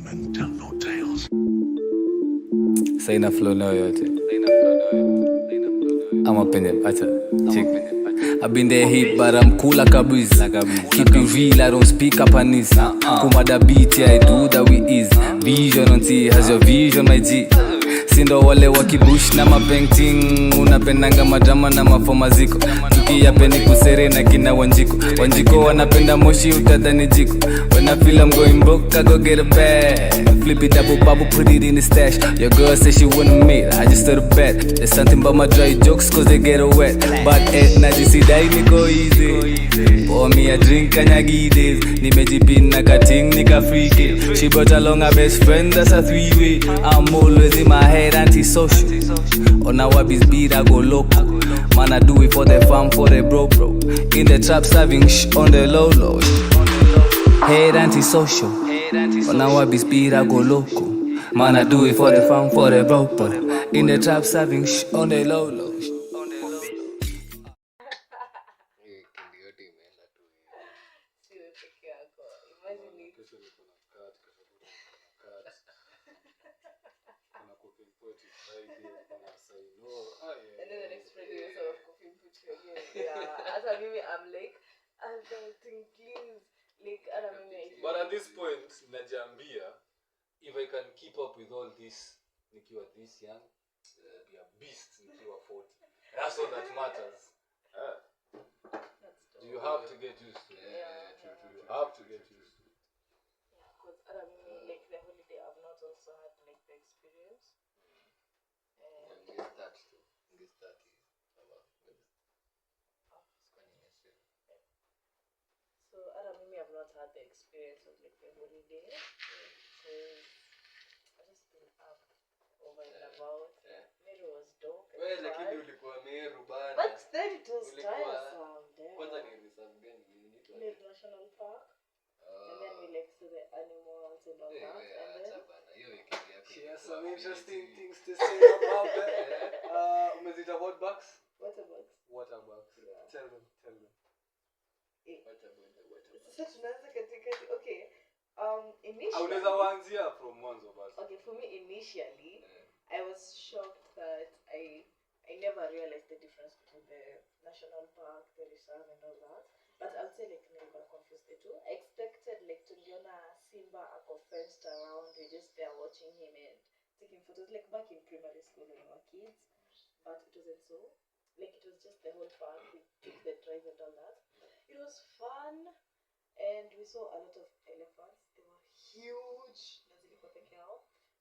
and tell no tales. Say na flow no yote. I'm up in it, check. I've been there hit but I'm cool like a breeze. Keep it real, I don't speak up on this. Kumada beat, yeah, I do that with ease. Vision on T, has your vision my G. Sindo wale wakibush na mapainting. Unapendanga madrama na mafoma ziko. Tukiyapeni kusere na kina wanjiko. Wanjiko wanapenda moshi utadhani jiko. When I feel I'm going broke, I go get a bag. Flip it double bubble, put it in the stash. Your girl says she wanna meet, I just started bet. There's something about my dry jokes cause they get wet. But najisidae niko easy. Pour me a drink kanyagi days. Nimejipina kating nika freaky. She brought along her best friend, that's a 3-way. I'm always in my head antisocial. On our biz beat I go local. Man I do it for the fam, for the bro. In the trap serving on the low. Head antisocial. On our biz beat I go local. Man I do it for the fam, for the bro. In the trap serving on the low. But at this point, najambia, if I can keep up with all this, nikiwa this young, I'll be a beast nikiwa 40. That's all that matters. You have to get used to it. You have to get used to it. Yeah, because like the holiday, I've not also had like the experience. So I've not had the experience of like the holiday. So I just been up over and about. Nyeri was dope. Well, lakini ulikuwa Meru bana. But then it was tiresome there. Kwanza ni reserve gani? Nyeri National Park. And then we like to the animals and all that. And then She has some interesting things to say about that. Umezita what bucks? water bugs. Water bucks. Yeah. Tell them. Sasa tunaanza katikati. Okay. Initially. Unaweza waanzia from mwanzo basi. Okay, for me initially, I was shocked that I never realized the difference between the national park, the reserve, and all that. But I would say like never confused the two. I expected like to Leona Simba ako fenced around. We just there watching him and taking photos like back in primary school when we were kids. But it wasn't so. Like it was just the whole park. We took the drive and all that. It was fun, and we saw a lot of elephants. They were huge.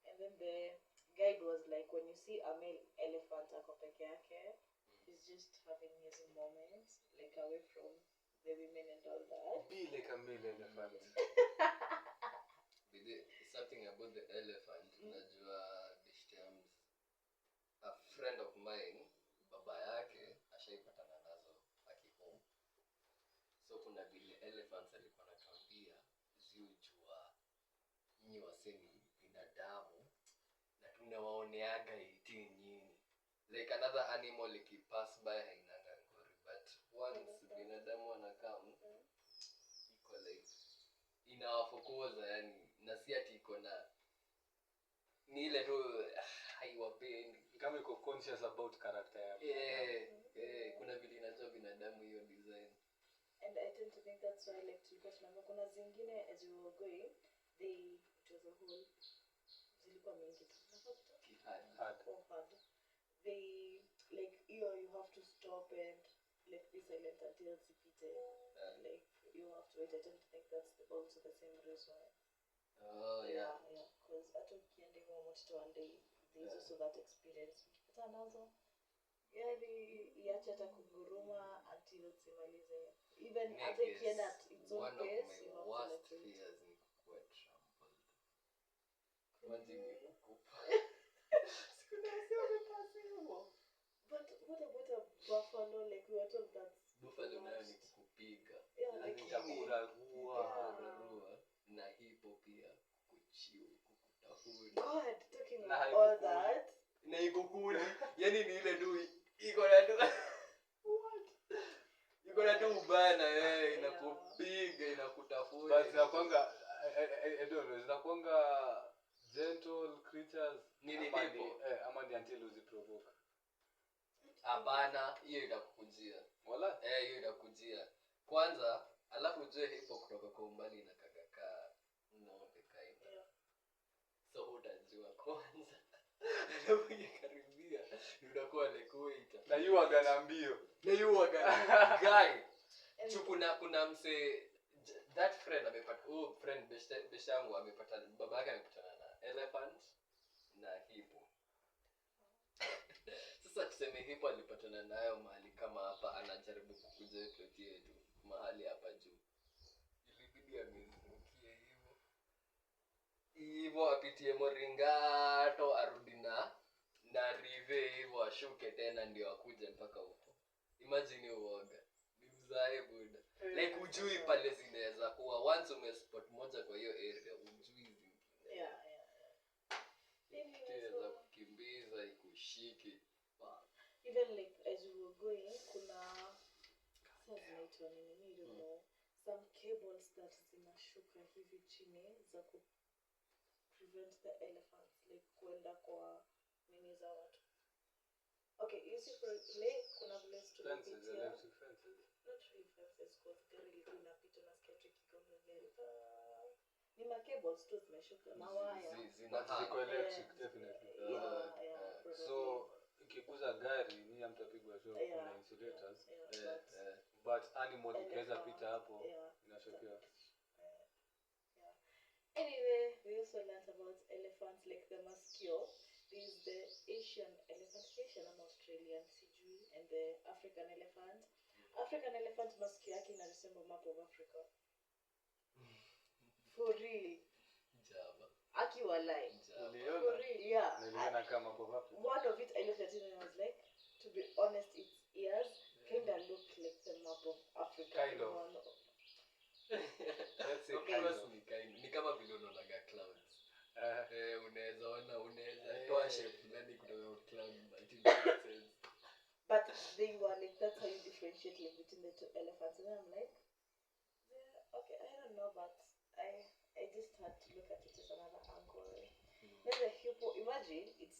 And then the guide was like, when you see a male elephant ako peke yake, he's just having his moments, like away from the women and all that. Be like a male elephant. Something about the elephant. Najua a friend of mine, baba yake ashaipatana nazo akihome. So kuna vile elephants alikuwa anatuambia ziujua nyi waseni binadamu na tunawaoneaga iti nyinyi. Like another animal ikipass by hainanga ngori, but once binadamu anakam iko like inawafukuza yani, na si ati iko na ni ile tu haiwapendi Kama iko conscious about character yako. Kuna vile inajua binadamu hiyo design. And I tend to think that's why like tulikuwa tunaambia kuna zingine as we were going, it was a whole zilikuwa mingi hard. They like you have to stop and like be silent until zipite. Like you have to wait. I tend to think that's also the same reason. Yeah. Because hata ukienda hivyo moto one day there's also that experience. Ukipata nazo yani iache hata kuguruma until simalize. Even hata ikienda at its own pace, you have to let it. But what about a buffalo? Like we were told that buffalo nayo ni kukupiga. Yeah, Like Itakuraruwa. Na hipo pia kuchiu kukutafuna. God, talking about all that. Na ikukula. Yani ni ile tu iko na tu. What? Iko na tu bana inakupiga inakutafuna. But nakwanga I don't know, zinakuanga gentle creatures. Nini ama hippo? ama ni until uziprovoke. Hapana, hiyo itakukujia. Wala? Hiyo itakujia. Kwanza, alafu ujue hippo kutoka kwa umbali inakagakaa ng'ombe kaida. Yeah. So utajua kwanza. Alafu ikikaribia, unakuwa like wait. Na yu agana mbio. Na yu waga guy. Kuna mse that friend amepata friend beshangu amepata baba yake amepatana na elephant na hippo. Sasa tuseme hippo alipatana nayo mahali kama hapa anajaribu kukuja ploti yetu mahali hapa juu. Ilibidi amezungukie hivyo apitie Moringato arudi na rive hivyo ashuke tena ndio akuje mpaka huko. Imagine uoga. Ni mzae buda. Like ujui pale zinaweza kuwa once umespot moja kwa hiyo area ujui zingine. Yeah. Inaweza kukimbiza ikushike. Even like as we were going, kuna zinaitwa nini, I don't know, some cables that zinashuka hivi chini za ku prevent the elephants like kwenda kwa nini za watu. Okay, you see like kuna place to Fences, electric fences. not really fences, because gari ilikuwa inapita na sketch kigonga gari. Ni ma cables tu zimeshuka na waya. But ziko electric definitely. Yeah. So ikiguza gari ni mtapigwa shock na insulators. But animal ikiweza pita hapo inashokea. Anyway, we also learned about elephants like the muscle. There's the Asian elephant, Asian and Australian sijui, and the African elephant. African elephant muscle yake ina resemble map of Africa. For real. Java. Akiwa live. Uliona? For real, yeah. Niliona kama map of Africa. One of it I looked at it and I was like, to be honest, its ears kinda look like the map of Africa. Kind of. Let's say kind of. Ni kama vile unaonaga clouds. Unaweza toa shape fulani kutoka kwa cloud but it makes sense. But they were like, that's how you differentiate like between the two elephants. And I'm like, yeah, okay, I don't know, but I just had to look at it as another angle. Then the hippo, imagine it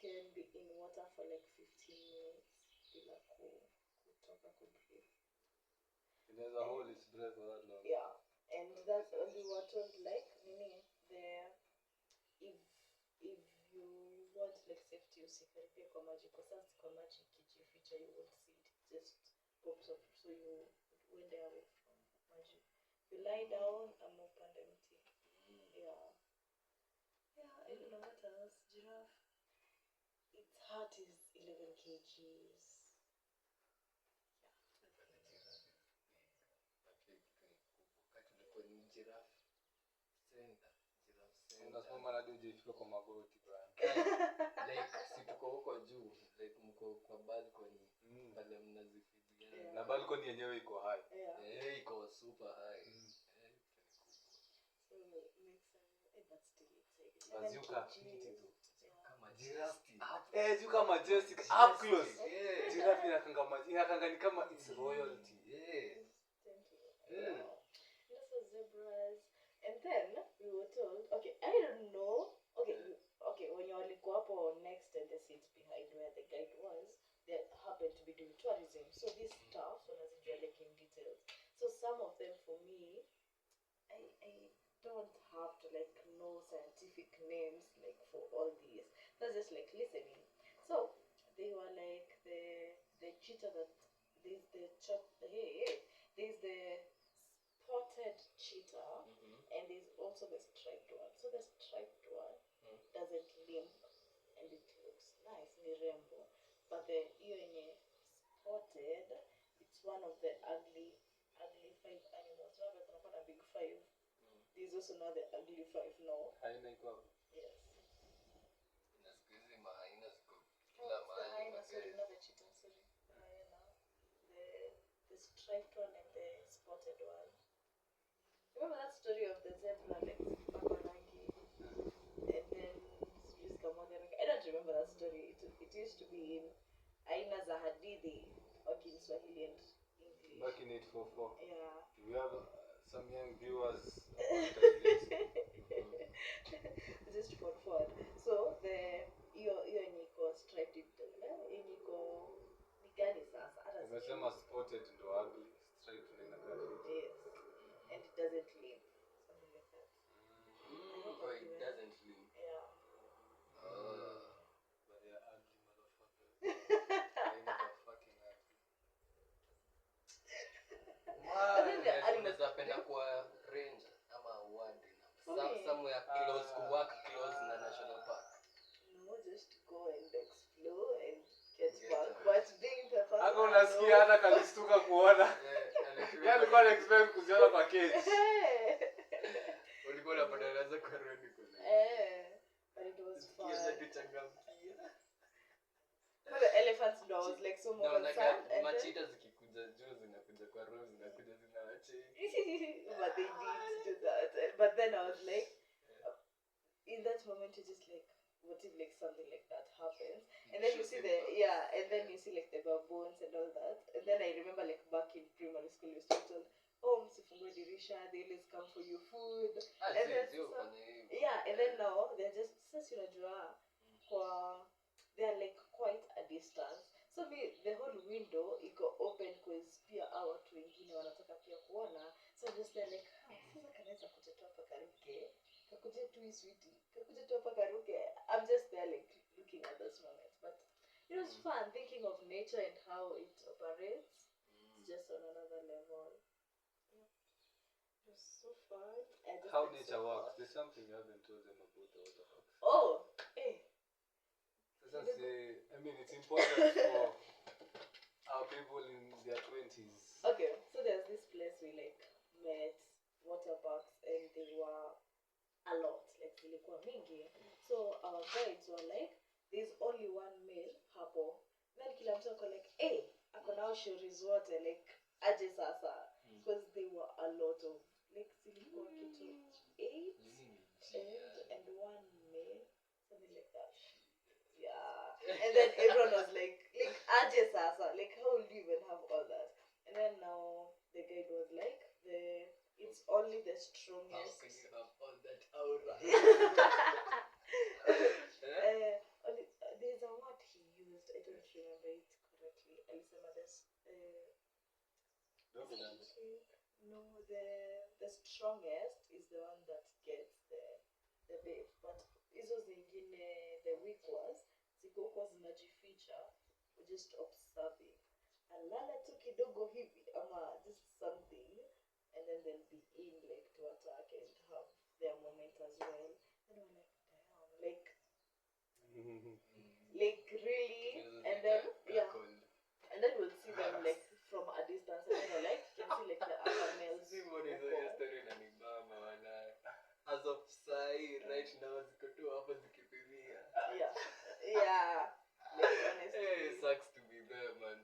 can be in water for like 15 minutes. Bila kutoka kubreathe. It has a hold its breath for that long. Yeah, and that's we were told like if you want like safety usikaribie kwa maji kwa sababu kwa maji kijificha you won't see it. It just pops up, so you went away from maji. You lie down and upande mti. Yeah, I don't know what else. Giraffe, its heart is 11 kgs. Unasimama hadi ujifika kwa magoti bwana. Like si tuko huko juu, like mko kwa balcony pale mnazifidia. Na balcony yenyewe iko high. Iko super high. So makes but still it's like Bazuka kama giraffe. Zuka majestic up close. Giraffe inakanga ni kama it's royalty. This was zebras. And then we were told, okay, I don't know. Okay, when you walikuwa hapo next and the seat behind where the guide was, they happened to be doing tourism. So these stuff, wanazijua like in details. So some of them for me, I don't have to like know scientific names like for all these. That's just like listening. So they were like the cheetah that there's the spotted cheetah, and there's also the striped one. So the striped one doesn't limp and it looks nice, ni rembo. But the yenye spotted, it's one of the ugly 5 animals. Remember kuna big 5. There's also now the ugly 5 now. Haina iko hapo. Yes. Nasikizi mahaina ziko kila mahali. Not the cheetah, sorry. The striped one and the spotted one. Remember that story of the zebra like Babarangi? And then I don't remember that story. It used to be in Aina za Hadithi, okay, in Swahili and English. Back in 844. Yeah. We have some young viewers about this. Just for fun. So the hiyo niko striped niko ni gani sasa? Hata Umesema spotted ndo ugly, striped ndo inakaa. yes. And it doesn't leave. Something like that. Oh, it doesn't leave. Yeah. But they are ugly motherfuckers. They never fucking ugly. Unaweza penda kwa range ama ward somewhere close to work close na national park. No, just go and explore and get back. But being the first Hata unasikia hata kalistuka kuona. Yeye alikuwa anaexpect kuziona kwa cage. Ulikuwa unapata kwa road kule. But it was fun. Kiasi kuchangamkia. So the elephants know, I was like so more concerned. And machita zikikuja juu zinakuja kwa road zinakuja zinawacheki. but they didn't do that. But then I was like, in that moment you're just like, what if like something like that happens? And then you see and then you see like the baboons and all that. And then I remember like back in primary school we used to told, oh msifungue dirisha, they always come for your food. And then and then now they're just sasa unajua kwa they're like quite a distance. So the whole window iko open cause pia watu wengine wanataka pia kuona. So just they're like, sasa kanaweza kuja tu hapa karuke. Kakuja tu sweetie. Kakuja tu hapa karuke. I'm just there like looking at those moments. But it was fun thinking of nature and how it operates. It's just on another level. Yeah. It was so fun. How nature works. There's something you haven't told them about the water parks. Oh, hey. I mean, it's important for our people in their 20s. Okay, so there's this place we like met water parks and they were a lot, like zilikuwa mingi. So our guides were like, there's only one male hapo. Then kila mtu ako like, hey, ako nao shuri zote, like aje sasa. Because they were a lot of, like zilikuwa kitu 8 and one male, something like that. Yeah. And then everyone was like aje sasa, like how will you even have all that? And then now the guide was like, it's only the strongest. How can you have all that aura? There's a word he used, I don't remember it correctly. Alisema no, the strongest is the one that gets the babe, but hizo zingine the weak ones zikokuwa zinajificha, just observing, alala tu kidogo hivi ama just something, and then they'll be in like to attack and have their moment as well. And we're like, damn, like really, and then and then we'll see them like from a distance, and then we're like, you can see like the other males. As of sai right now ziko tu hapo zikipimia. Yeah. Like honestly. Hey, it sucks to be there, man.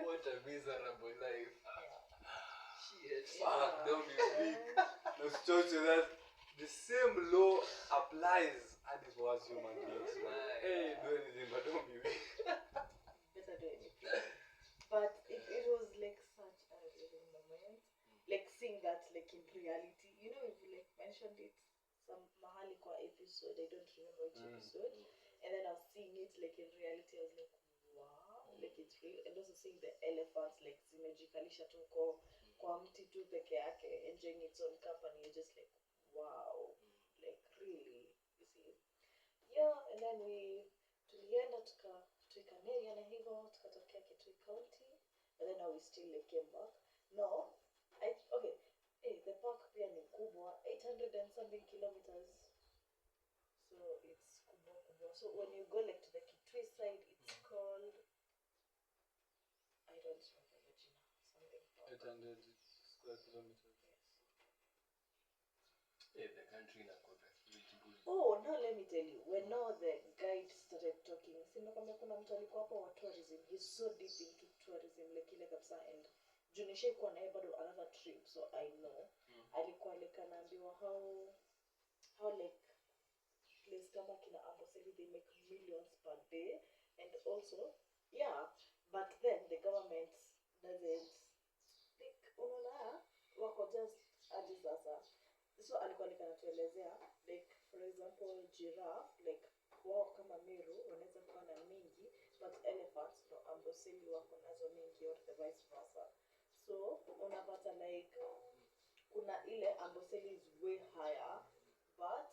What a miserable life. Shit. Fuck, don't be weak. No, to that. The same law applies and it was human beings. Hey, do anything but don't be weak. Better do anything. But it was like such a revealing moment. Like seeing that like in reality. You know, if you like mentioned it some mahali kwa episode, I don't remember which episode. And then I was seeing it like in reality, I was like, wow, like it's real. And also seeing the elephants like zimejikalisha tu kwa mti tu peke yake, enjoying its own company. You're just like, wow, like really, you see. Yeah, and then tulienda tukafika Nyeri na hivyo tukatokea Kitui County, but then now we still like came back. No, the park pia ni kubwa, 800 and something kilometers. So it's kubwa. So when you go like to the Kitui side, it's called, I don't remember the jina, something. 800 square kilometers. Hey, the country in Akota is really good. Oh, now let me tell you, when now the guide started talking, kuna mtu alikuwa hapo wa tourism, he's so deep into tourism, like ile kabisa, and junisha ikuwa nae bado another trip, so I know. Alikuwa like anaambiwa how like place kama kina Amboseli, they make millions per day, and also, yeah, but then the government doesn't like unaona wako just aje sasa. So alikuwa anatuelezea like for example giraffe like wao kama Meru wanaweza kuwa na mingi but elephants no Amboseli wako nazo mingi or the vice versa. So unapata like kuna ile Amboseli is way higher but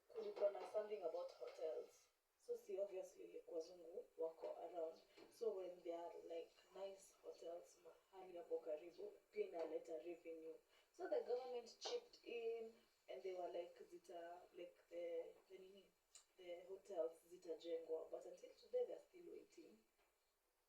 kulikuwa na something about hotels. So see obviously like wazungu wako around. So when there are like nice hotels mahali hapo karibu pia inaleta revenue. So the government chipped in and they were like zita like the hotels zitajengwa but until today they're still waiting.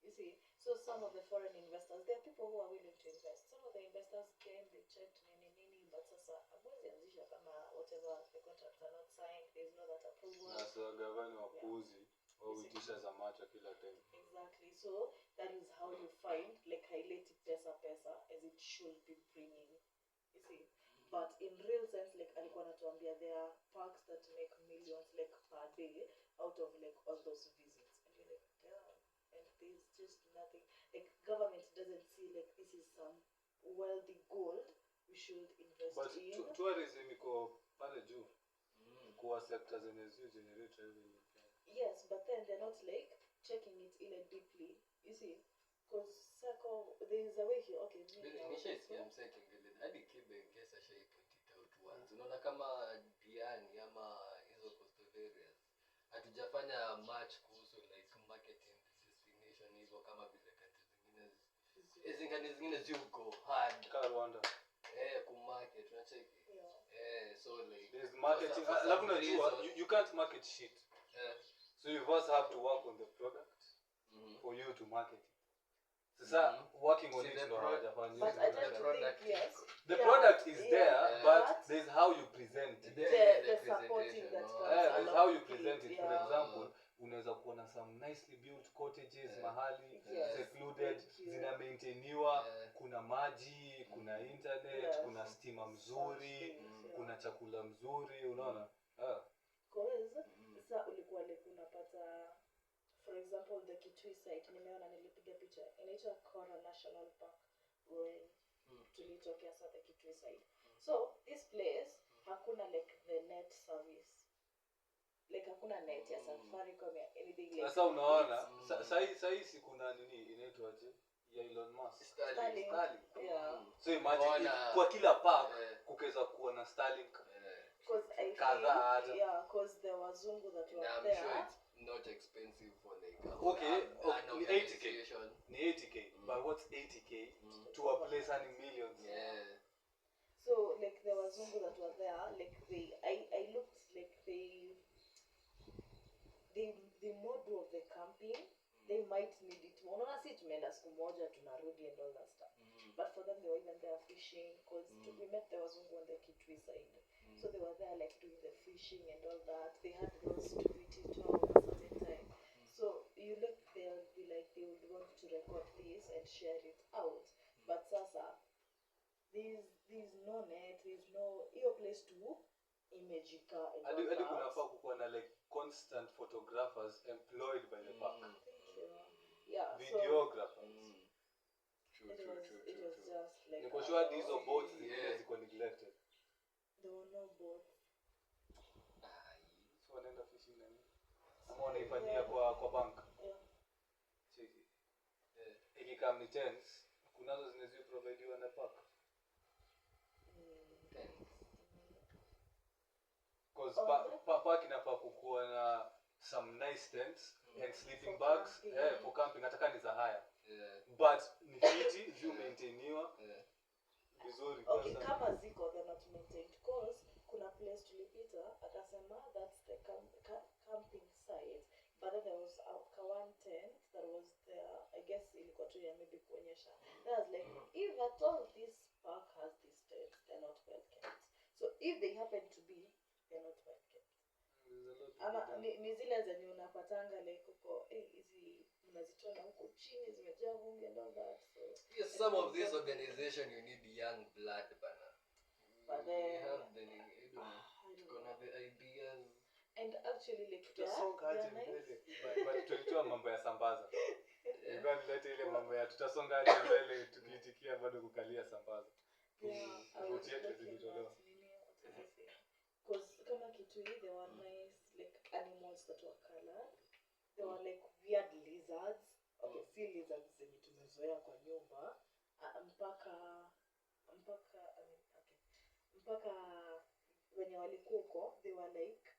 You see, so some of the foreign investors, there are people who are willing to invest. Some of the investors came, they checked nini, but sasa amwezi anzisha kama whatever the contracts are not signed, there is no that approval. Na so gavana wapuzi wauitisha za macho kila time. Exactly. So that is how you find like haileti pesa as it should be bringing. You see, but in real sense like alikuwa anatuambia there are parks that make millions like per day out of like all those visits. And you're like, damn. And there's just nothing like government doesn't see like this is some wealthy gold we should invest but in. But tourism iko pale juu. Kwa sector zenye zi generate revenue. Yes, but then they're not like checking it in deeply. You see, because circle there is a way here. Okay, I'm saying hadi kibe kesa shay point it out once. Unaona kama Diani ama hizo coastal areas. Hatujafanya much kuhusu like marketing destination hivyo kama vile countries zingine ziko hard Ka Rwanda. Ku market tunacheki. So like there's marketing. You can't market shit. So you first have to work on the product for you to market it. So working on it no Japan. But I tend to think yes. The product is there, but there's how you present it. The supporting that comes there's how you present it. For example, unaweza kuwa na some nicely built cottages mahali secluded, zina maintainiwa, kuna maji, kuna internet, kuna stima mzuri, kuna chakula mzuri, unaona? Cause sasa ulikuwa like unapata for example the Kitui site nimeona nilipiga picha inaitwa Kora National Park when tulitokea sasa the Kitui site. So this place hakuna like the net service. Like hakuna net ya Safaricom ya anything like. Sasa unaona sasa si kuna nini inaitwa aje? Ya Elon Musk. Starlink. Yeah. So imagine kwa kila park kukeza kuwa na Starlink. Because I think because there was wazungu that were there. I'm sure it's not expensive for like ni 80k. Ni 80k. But what's 80k to a place earning millions? Yeah. So like there was wazungu that were there like I looked like the model of the camping they might need it. Unaona si tumeenda siku moja tunarudi and all that stuff. But for them they were even there fishing because we met the wazungu on the Kitui side. So they were there like doing the fishing and all that. They had those security tour at a certain time. So you look they'll be like they would want to record this and share it out. But sasa there's no net, there's no place to imagika and all that. Hadi kunafaa kuwa na like constant photographers employed by the park. Yeah, videographers. It was just like niko sure these boats ziko neglected. There were no boats. So wanaenda fishing nani? Ama wanaifanyia kwa bank. Cheki. Ikikam ni tents, kunazo zinaweza provided na park. Because park inafaa kukuwa na some nice tents and sleeping bags for camping hata ni za haya. But ni fiti you maintainiwa vizuri kwa okay kama ziko they're not maintained because kuna place tulipita akasema that's the camping site but then there was one tent that was there I guess ilikuwa tu ya maybe kuonyesha that was like if at all this park has these tents they're not well kept so if they happen to be they're not well kept ama ni zile zenye unapatanga like uko hizi unazitona huko chini zimejaa vumbi and all that so yes some of this organization you need young blood bana but they have the gonna the ideas and actually like but tulitoa mambo ya sambaza Ilikuwa nilete ile mambo ya tutasonga hadi mbele tukiitikia bado kukalia sambaza. Yeah, I was Tofauti yetu looking zilitolewa. at nini, what is the thing? Because kama Kitui, there were nice like animals that were colored. There were like weird lizards. Okay, si lizards zenye tumezoea kwa nyumba. Mpaka wenye walikuwa huko, they were like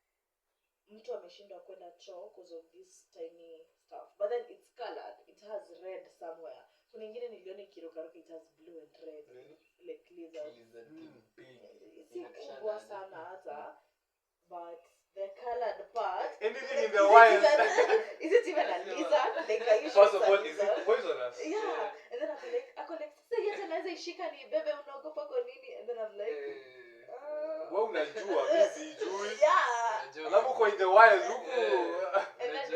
mtu ameshindwa kwenda choo because of this tiny stuff. But then it's colored. It has red somewhere. Kuna ingine niliona ikirukaruka, it has blue and red. Really? Like lizard. Si Inatisha kubwa nani? sana hata. But the colored part. Anything like, in the wild. Is it even a lizard? Like are you First sure of all, it's a is lizard? it poisonous? Yeah. And then ako like sasa yeye anaweza ishika ni bebe unaogopa kwa nini? And then I'm like Wewe unajua mimi sijui. yeah. Alafu kwa in the wild huko. And then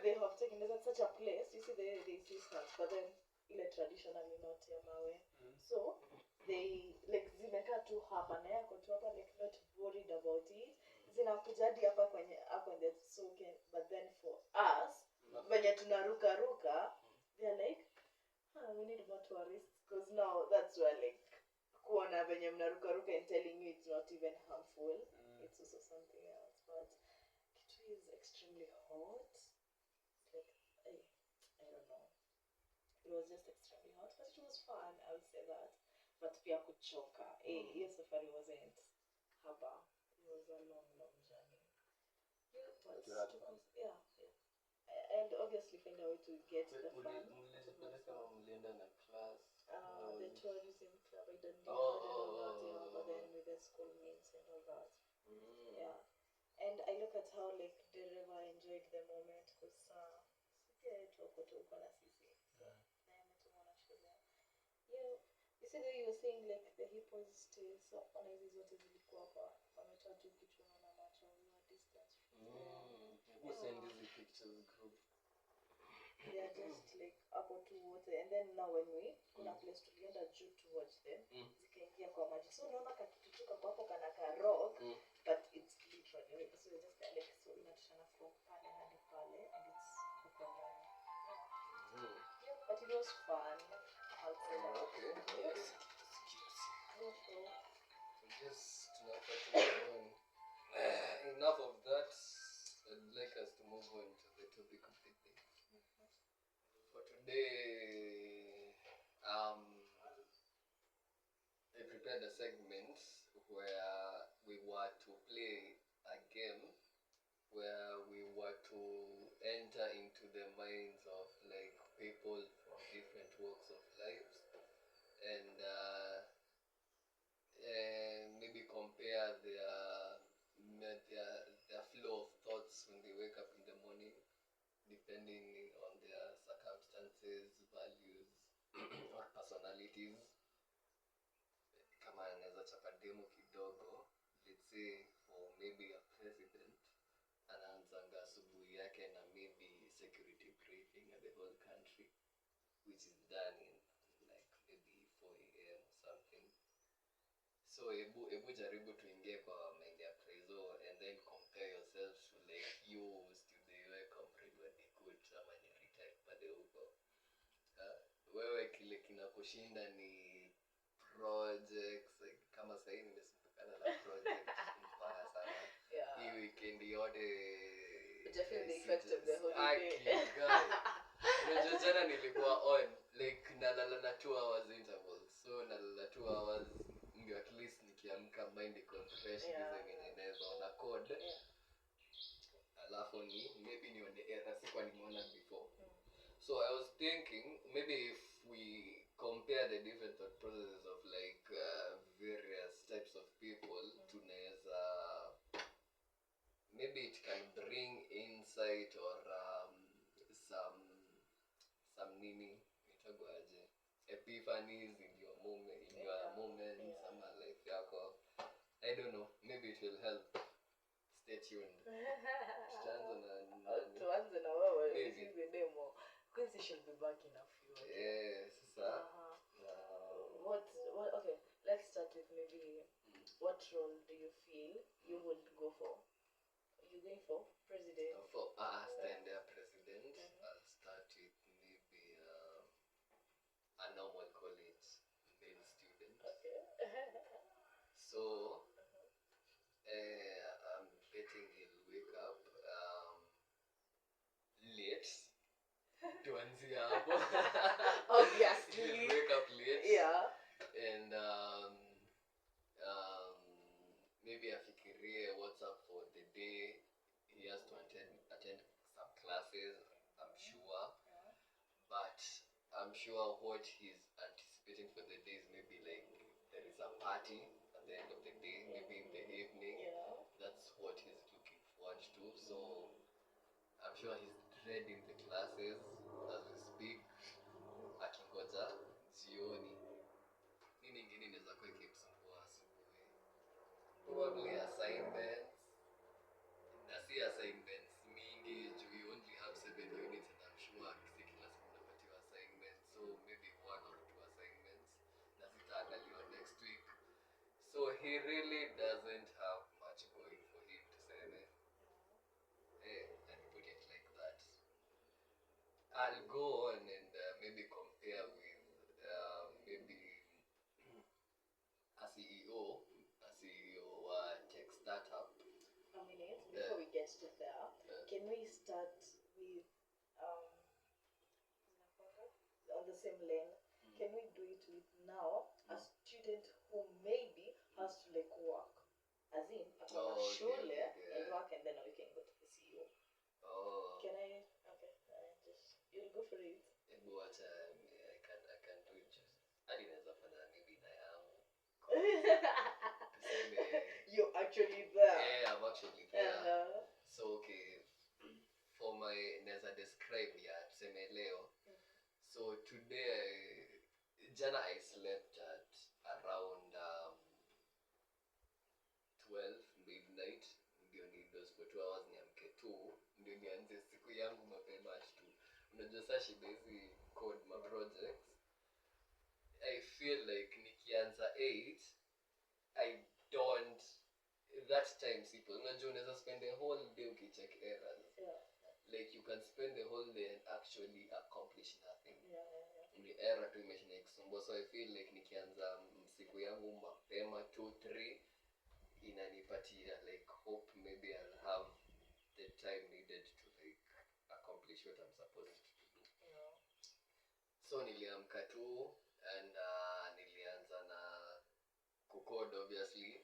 they have taken there's such a place. You see they see stuff, but then ile traditionally not ya mawe. So they like zimekaa tu hapa na yako tu hapa like not worried about it. Zinakuja hadi hapa kwenye hapo and that's okay. But then for us when tunaruka they're like we need more tourists because now that's where like kuona venye mnaruka and telling you it's not even harmful. It's also something else. But Kitui is extremely hot. Like I don't know. It was just extremely hot, but it was fun. I would say that. But pia kuchoka. Hiyo safari wasn't haba. It was a long journey. Yeah. And obviously find a way to get the fun. Mlienda na class. The tourism club I didn't know and all that, yeah, but then with the school mates and all that. Yeah. And I look at how like the river enjoyed the moment because you see that you were saying like the hippos stay so on hizi zote zilikuwa hapa wametoa tu kitu na macho wa distance from Who send these pictures group? they are just like hapo tu wote and then now when we kuna place tulienda juu to watch them zikaingia kwa maji so unaona kakitutuka kwa hapo kana ka rock but it's literally so it's just like so inatushana from pale hadi pale and it's huko ndani yeah but it was fun outside Okay. Yes. Just enough of that. I'd like us to move on to the topic of the day. For today, I prepared a segment where we were to play a game where we were to enter into the minds of like people from different walks of life and maybe compare their flow of thoughts when they wake up in the morning, depending on their circumstances, values, or personalities. Kama anaweza chapa demo kidogo, let's say for maybe a president, anaanzanga asubuhi yake na maybe security briefing at the whole country, which is done in like maybe 4 a.m. or something. So ebu jaribu tuingie kwa mind ya prezo and then compare yourself to like you studio comrade wa Dikut ama Nyeri type pale huko. Wewe kile kinakushinda ni projects like, kama sasa hivi nimesumbukana na project mbaya sana. Hii weekend yote feel the effect of the holiday. Unajua jana nilikuwa on like nalala na 2 hours intervals. So nalala 2 hours ndio at least nikiamka mind iko fresh design na code. Alafu ni maybe nione error sikuwa nimeona before. So I was thinking maybe if we compare the different thought processes of like various types of people tunaweza maybe it can bring insight or some nini itagwaje epiphanies in your moments ama life yako. I don't know, maybe it will help. Stay tuned. Tuanze na wewe this is the demo because should be back in a few. Yes, sir. What okay, let's start with maybe what role do you feel you would go for? You going for president? For stand there president, I'll start with maybe So I'm betting he'll wake up late. Tuanzia hapo. Obviously. He'll wake up late. Yeah. And maybe afikirie what's up for the day. He has to attend some classes, I'm sure. But I'm sure what he's anticipating for the day is maybe like there is a party at the end of the day, maybe in the evening. Yeah. That's what he's looking forward to. So I'm sure he's dreading the classes as we speak. Akingoja jioni. Nini ingine inaweza kuwa ikimsumbua asubuhi? Probably assignments. Na si assignments mingi juu you only have 7 units and I'm sure si kila siku unapatiwa assignments. So maybe 1 or 2 assignments na zitaangaliwa next week. So he really doesn't have much going for him to say, and put it like that. I'll go on and maybe compare with maybe a CEO tech startup. A minute before we get to there, can we start with on the same lane? Can we do it with now a student who maybe has to like work, as in shule and work, and then we can go to the CEO. Can I? Okay, just you'll go for it. But I can do it just. I didn't have maybe na yangu. You're actually there. Yeah, I'm actually there. So okay, for my neza describe ya tuseme leo. So today, jana I slept at around 12 midnight. Ndio nidos for 2 hours niamke 2. Ndio nianze siku yangu mapema at 2. Unajua sasa shida hizi code my projects. I feel like nikianza 8, I don't that time simple. Unajua unaweza spend the whole day ukicheck errors. Yeah. Like you can spend the whole day and actually accomplish nothing. Yeah. Ni error tu imeshinda ikisumbua. So I feel like nikianza siku yangu mapema 2-3 inanipatia like hope maybe I'll have the time needed to like accomplish what I'm supposed to do. Yeah. So niliamka tu and nilianza na kucode obviously.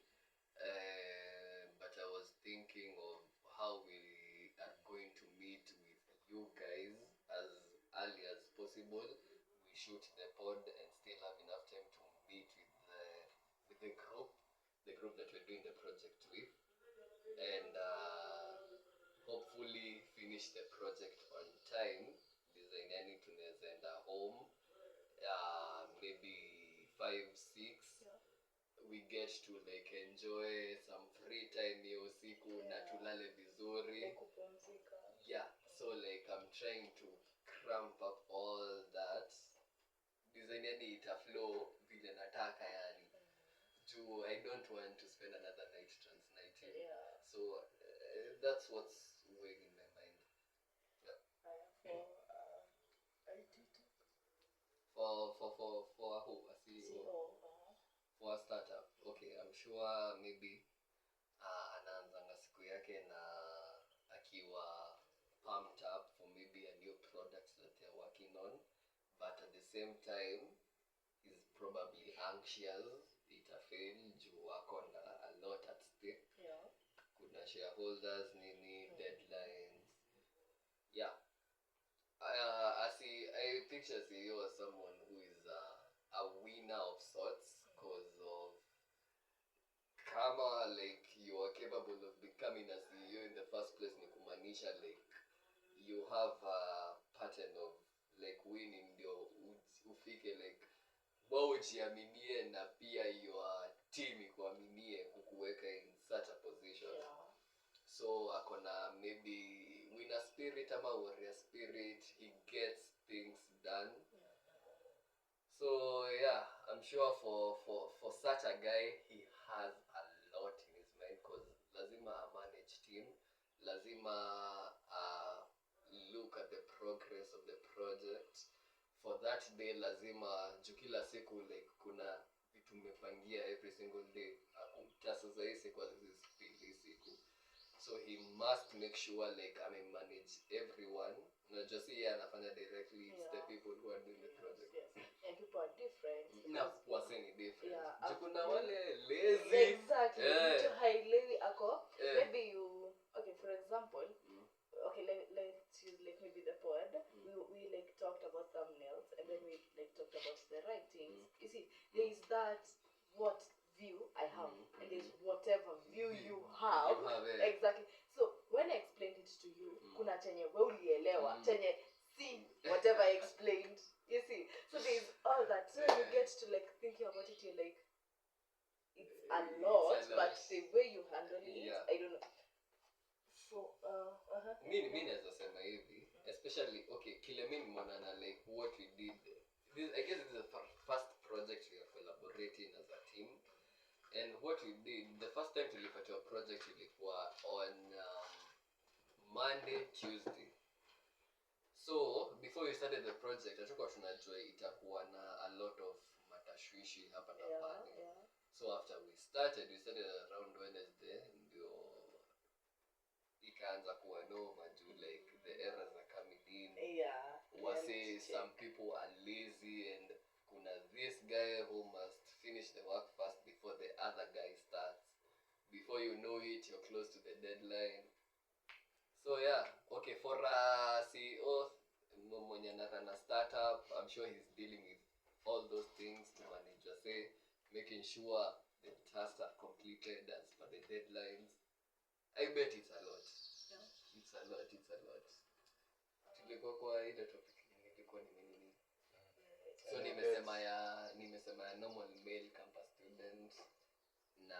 But I was thinking of how we are going to meet with you guys as early as possible. We shoot the pod and still have enough time to meet with the group that we're doing the project with, and hopefully finish the project on time. Design yani tunaweza enda home maybe 5-6. We get to like enjoy some free time hiyo siku na tulale vizuri. Yeah, so like I'm trying to cramp up all that. Design yani ita flow vile nataka yani. I don't want to spend another night transnighting. Yeah. So that's what's weighing in my mind. Yeah. For who? A CEO? For a startup. Okay, I'm sure maybe anaanzanga siku yake na akiwa pumped up for maybe a new product that they're working on, but at the same time is probably anxious itafail juu wako na a lot at stake. Yeah. Kuna shareholders nini, deadlines. Yeah. I picture CEO as someone who is a winner of sorts, because of kama like you are capable of becoming a CEO in the first place, ni kumaanisha like you have a pattern of like winning ndio ufike like wao ujiaminie na pia your team ikuaminie kukuweka in such a position. Yeah. So akona maybe winner spirit ama warrior spirit, he gets things done. So yeah, I'm sure for such a guy, he has a lot in his mind, because lazima manage team, lazima look at the progress of the project. For that day lazima juu kila siku like kuna vitu mmepangia every single day. tasa hii siku azizipili siku. So he must make sure like manage everyone. Not just he anafanya directly, it's the people who are doing the project. And people are different. Na waseni different. Yeah, Kuna wale lazy. Exactly. Mtu haelewi ako. Maybe you, okay, for example, okay, let's use like maybe the pod. We like talked about thumbnails and then we like talked about the writings. You see, there is that what view I have and there's whatever view you have. Exactly. So when I explained it to you, kuna chenye we ulielewa, chenye see whatever I explained. You see, so there's all that. So you get to like thinking about it. You're like, it's a lot, but the way you handle it, I don't know. So, Mimi naweza sema hivi, especially okay, kile mimi nimeona like what we did. I guess this is the first project we are collaborating as a team. And what we did, the first time tulipatiwa project ilikuwa on Monday, Tuesday. So, before we started the project, hatukuwa tunajua itakuwa na a lot of matashwishi hapa na pale. So after we started around Wednesday, ndio ikaanza kuwa noma juu like the errors are coming in. Wase some people are lazy and kuna this guy who must finish the work first before the other guy starts. Before you know it, you're close to the deadline. So yeah, okay, for a CEO mwenye anarun startup, I'm sure he's dealing with all those things to manage, making sure the tasks are completed as per the deadlines. I bet it's a lot. It's a lot. Tulikuwa kwa ile topic nilikuwa ni nini? So nimesema ya normal male campus student na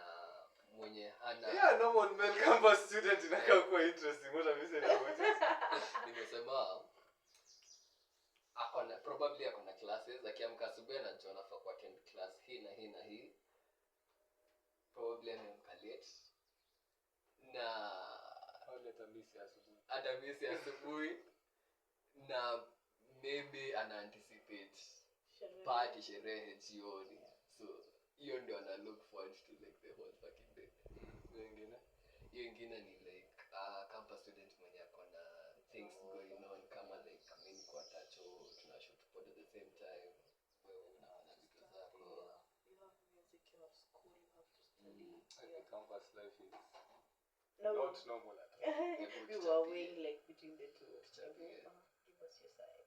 mwenye hana normal male campus student inakaa kwa interesting. What have you said about it? Nimesema probably akona classes akiamka asubuhi na John afa kwa attend class hii na hii. Probably amemka late. Na atamisi asubuhi na maybe ana anticipate party sherehe jioni. So hiyo ndio ana look forward to like the whole fucking day. Hiyo ingine ni like campus student mwenye akona things going on kama like kwa tacho tunashoot pod at the same time. Wewe unaona vitu zako. You have music, you have school, you have to study. The campus life is not normal at all. We were weighing like between the two. Give us your side.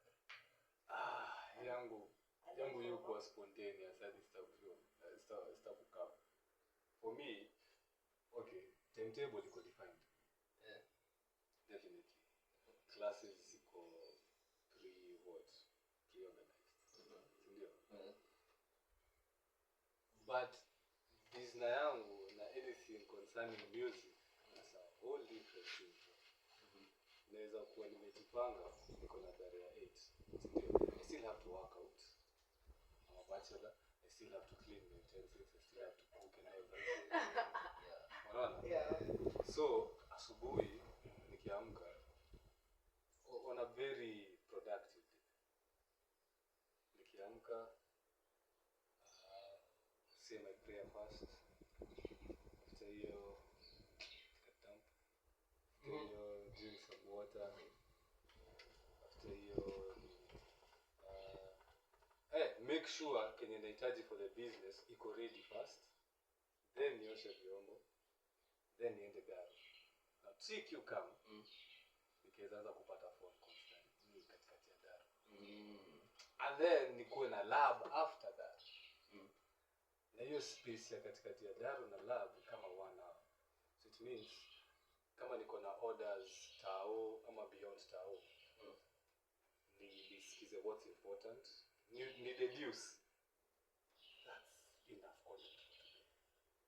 Yangu yuko spontaneous hadi stop come. For me, okay, timetable iko defined. Definitely. Classes ziko pre-organized. Ndio. But business yangu na anything concerning music is a whole different thing. Naweza kuwa nimejipanga niko na tarehe ya 8. I still have to work out. I'm a bachelor. I still have to clean my utensils. I still have to cook and everything. So asubuhi nikiamka on a very productive day. Nikiamka say my prayer first. After you drink some water. After you make sure kenye nahitaji for the business iko ready first. Then nioshe vyombo. Then niende gari. Now TQ come. Nikianza kupata phone constant katikati ya gari. And then nikuwe na lab after that. Na hiyo space ya katikati ya daru na lab kama 1 hour. So it means kama niko na orders tao ama beyond tao. Nisikize what's important. Ni deduce. That's enough content for today.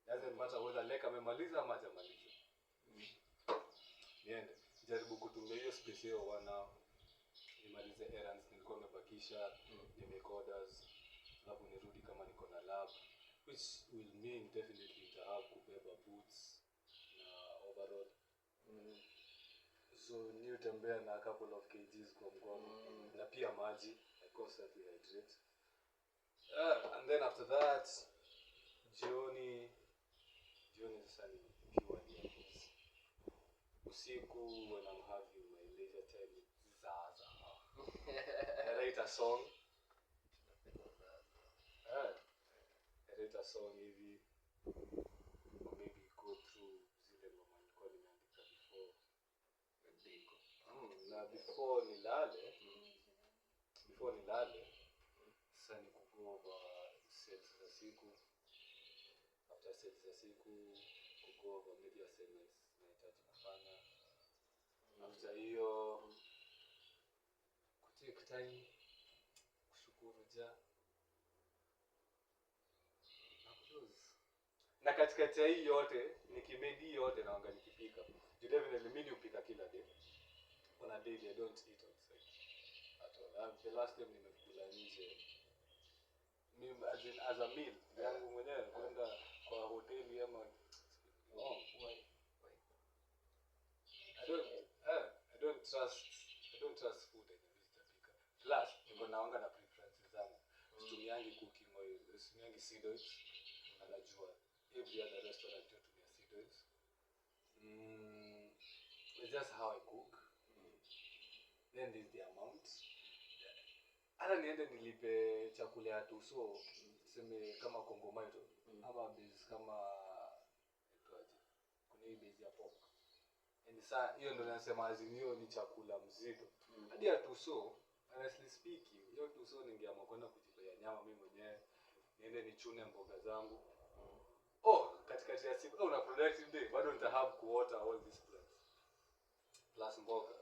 Doesn't matter whether leka amemaliza ama hajamaliza. Niende. Jaribu kutumia hiyo space hiyo 1 hour. Nimalize errands nilikuwa nimebakisha, nimake orders, alafu nirudi kama niko na lab, which will mean definitely nitahave kubeba boots na overall. So nitembea na a couple of kgs kwa mgongo na pia maji. I constantly hydrate. And then after that, jioni jioni sasa ni purely usiku when I'm having my leisure time zaza. I write a song. I write a song hivi, or maybe go through zile ngoma nilikuwa nimeandika before ndiko. Na before nilale sasa ni go over sets za siku. After sets za siku go over maybe assignments nahitaji kufanya. After hiyo take time kushukuru ja na katikati ya hii yote nikimedi yote naanga nikipika. You definitely mimi upika kila day. On a daily I don't eat outside at all. The last time nimekula nje mimi as a meal yangu mwenyewe kwenda kwa hoteli ama I don't trust food yenye sijapika. Plus niko naanga na preferences zangu. Situmiangi cooking oil, situmiangi seed oils. Anajua every other restaurant tumia seed oils. It's just how I cook. Then there's the amount. Hata niende nilipe chakula ya tuso, tuseme kama kongomaito, ama base kama etwaje. Kuna hii base ya pork. Yani saa hiyo ndo nasema azimio ni chakula mzito. Hadi ya tuso, honestly speaking, hiyo tuso ningeamua kwenda kujibaya nyama mimi mwenyewe. Niende nichune mboga zangu. Katikati ya siku una productive day, bado nita have kuwater all these plants. Plus mboga.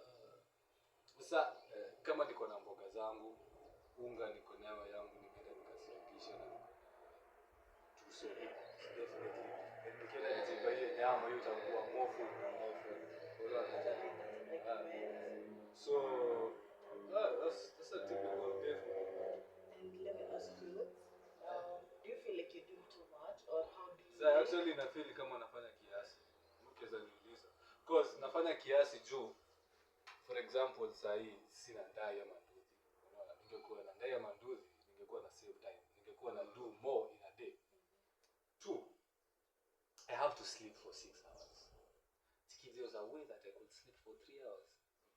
Sasa kama niko na mboga zangu, unga niko nayo yangu nimeenda nikasirikisha na tuso. Definitely. Nikienda nijibaya nyama hiyo itakuwa more food na more food. So that's a typical day for me. And let me ask you, do you feel like you're doing too much, or how do you? So actually na feel kama nafanya kiasi. Mkiweza niuliza. Because nafanya kiasi juu. For example, sahi sina ndai ya manduthi. Unaona, ningekuwa na ndai ya manduthi, ningekuwa na save time. Ningekuwa na do more in a day. 2, I have to sleep for 6 hours. If there was a way that I could sleep for 3 hours,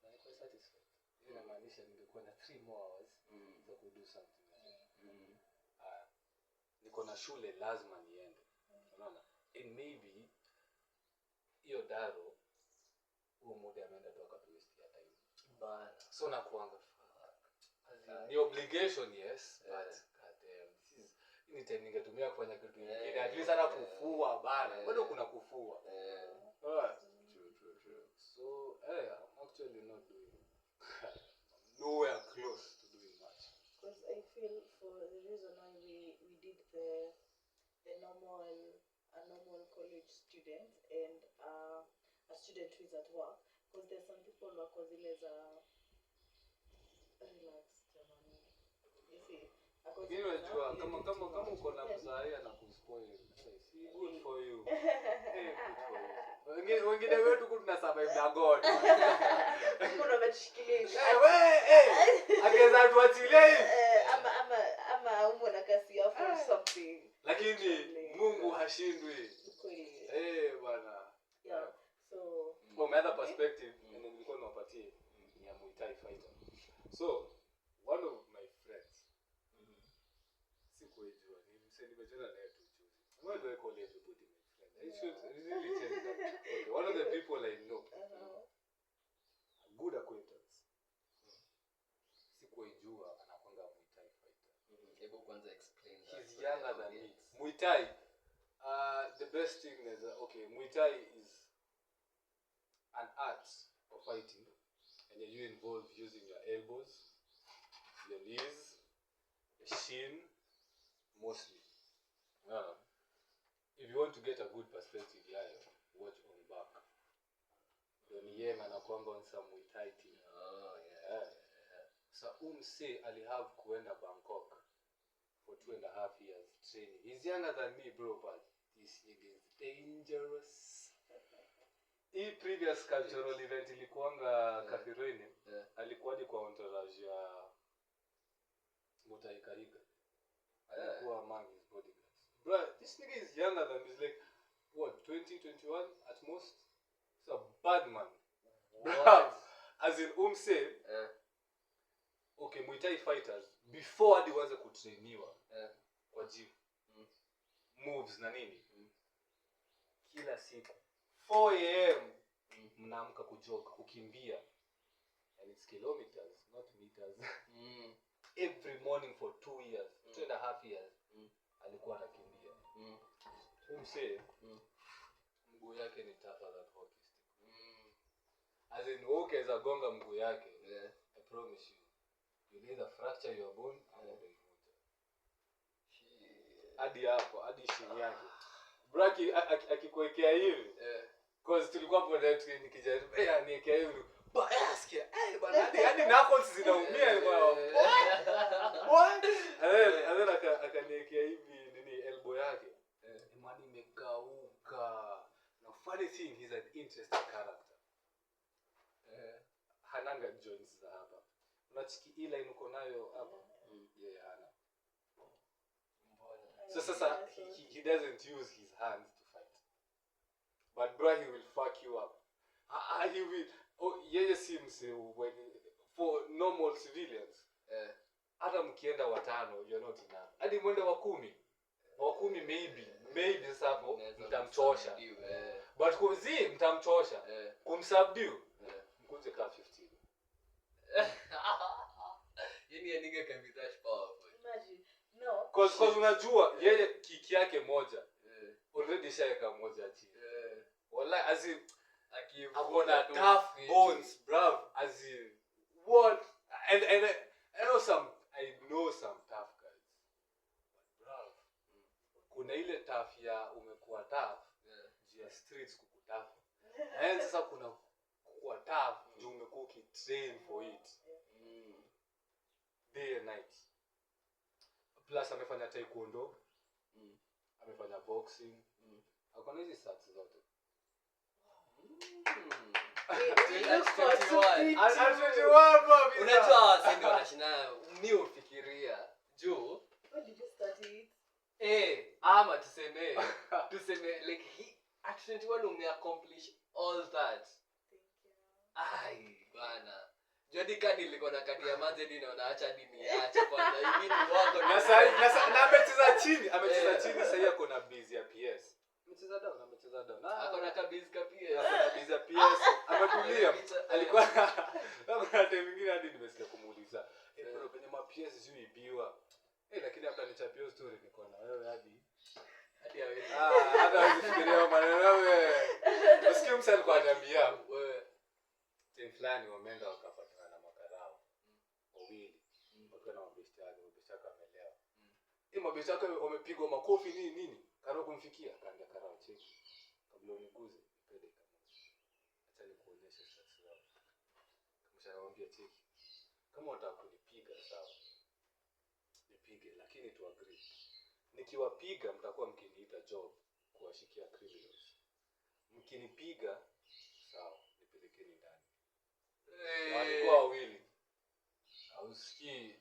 then I was satisfied. Hiyo inamaanisha ningekuwa na 3 more hours za kudo something. Niko na shule lazima niende. Unaona? And maybe hiyo daro huo muda ameenda tu akatuwaste ya time. Bana. So nakuanga ni obligation, yes, but goddamn, this is anytime ningetumia kufanya kitu kingine, at least hata kufua bana. Bado kuna kufua. True. So, I'm actually not doing nowhere close to doing much. Because I feel for the reason why we did a normal college student and a student who is at work, because there's some people who are considered relaxed, jamani. You see, Lakini unajua kama uko na mzaia na kuspoil, see, good for you. Wengine wetu kuna survive na God. kuna wametushikilia Akeza tuachilie hivi. Ama umona kasi ya for something. Lakini Mungu hashindwi. Kweli. Bwana. Yeah. So From another perspective, nilikuwa nawapatie ni ya Muay Thai fighter. So, one of my friends, sikujua ni nimejana naye tu juzi. Why do I call everybody my friend? I should really change that. Okay, one of the people I know, a good acquaintance, sikujua anakwanga Muay Thai fighter. Hebu kwanza explain that. He's younger than me. Muay Thai, the best thing is Muay Thai is an art of fighting, and you involve using your elbows, your knees, your shin, mostly. If you want to get a good perspective, watch on back. Don Yem anakuanga on some Muay Thai team. So say alihave kuenda Bangkok for 2.5 years training. He's younger than me, bro, but this nigga is dangerous. Hii previous cultural event ilikuanga Kathiroine. Alikuwa kwa entourage ya Mutaikaiga. Alikuwa among his bodyguards. Bro, this nigga is younger than me. He's like what 2021 at most. It's a bad man. What? As in umse okay, Muay fighters before hadi waanze kutrainiwa kwa gym moves na nini kila siku 4 am mnaamka kujoga kukimbia, and it's kilometers not meters. Every morning for 2 years 2.5 years alikuwa anakimbia. Umse mguu yake ni tougher than hockey stick. As in okay za gonga mguu yake, I promise you either fracture your bone au utaivunja. Hadi hapo hadi chini yake braki akikuwekea hivi cause tulikuwa hapo net nikijaribu aniwekea hivi sikia bana hadi knuckles zinaumia kwa what akaniwekea hivi nini elbow yake imani imekauka. Na funny thing, he's an interesting character. Hananga joints za hapa unachiki ile inuko nayo hapa yeye hana. So sasa he doesn't use his hands to fight, but bro he will fuck you up. He will yeye seems when for normal civilians hata mkienda watano you're not enough. Hadi mwende wa 10 maybe sasa hapo mtamchosha, but kuzi mtamchosha kumsubdue mkunze ka 15. Yeni nigga can be that powerful. Imagine. No. Cause unajua yeye kiki yake moja already shaika moja chini. Wallahi as in akona tough bones bruv, as in what and I know some tough guys, but bruv kuna ile tough ya umekuwa tough juu ya streets kukutafu, and sasa kuna kuwa tough juu umekuwa ukitrain for it day and night. Plus amefanya taekwondo, amefanya boxing, akona hizi stats zote. Unajua sisi ndio tunashina mimi ufikiria juu When did you start it? ama tuseme like at 21 umeaccomplish all that. Ai bana. Jadi kadi nilikuwa na kadi ya mazedi na naacha dini acha kwanza hivi ni wako na sasa amecheza chini sasa ako na busy ya PS. Amecheza down. Ako na kabizi kapia. Ako na busy ya PS. Ametulia. Alikuwa na time nyingine hadi nimesikia kumuuliza. Bro kwenye ma PS ziuibiwa. Lakini hata nichapio story niko na wewe hadi hawezi. Hata usifikirie maneno wewe. Usikie msali alikuwa ananiambia wewe team fulani wameenda wakapatana na makarao wawili wakiwa na mabeshaka amelewa. Mabeshaka wamepigwa makofi nini karao kumfikia kaambia karao cheki kabla uniguze pede kama acha nikuonyeshe sasa wao. Mshawaambia cheki kama unataka kunipiga sawa nipige, lakini tu agree nikiwapiga mtakuwa mkiniita job kuwashikia criminals. Mkinipiga sawa nipelekeni ndani. Walikuwa wawili. Ausikii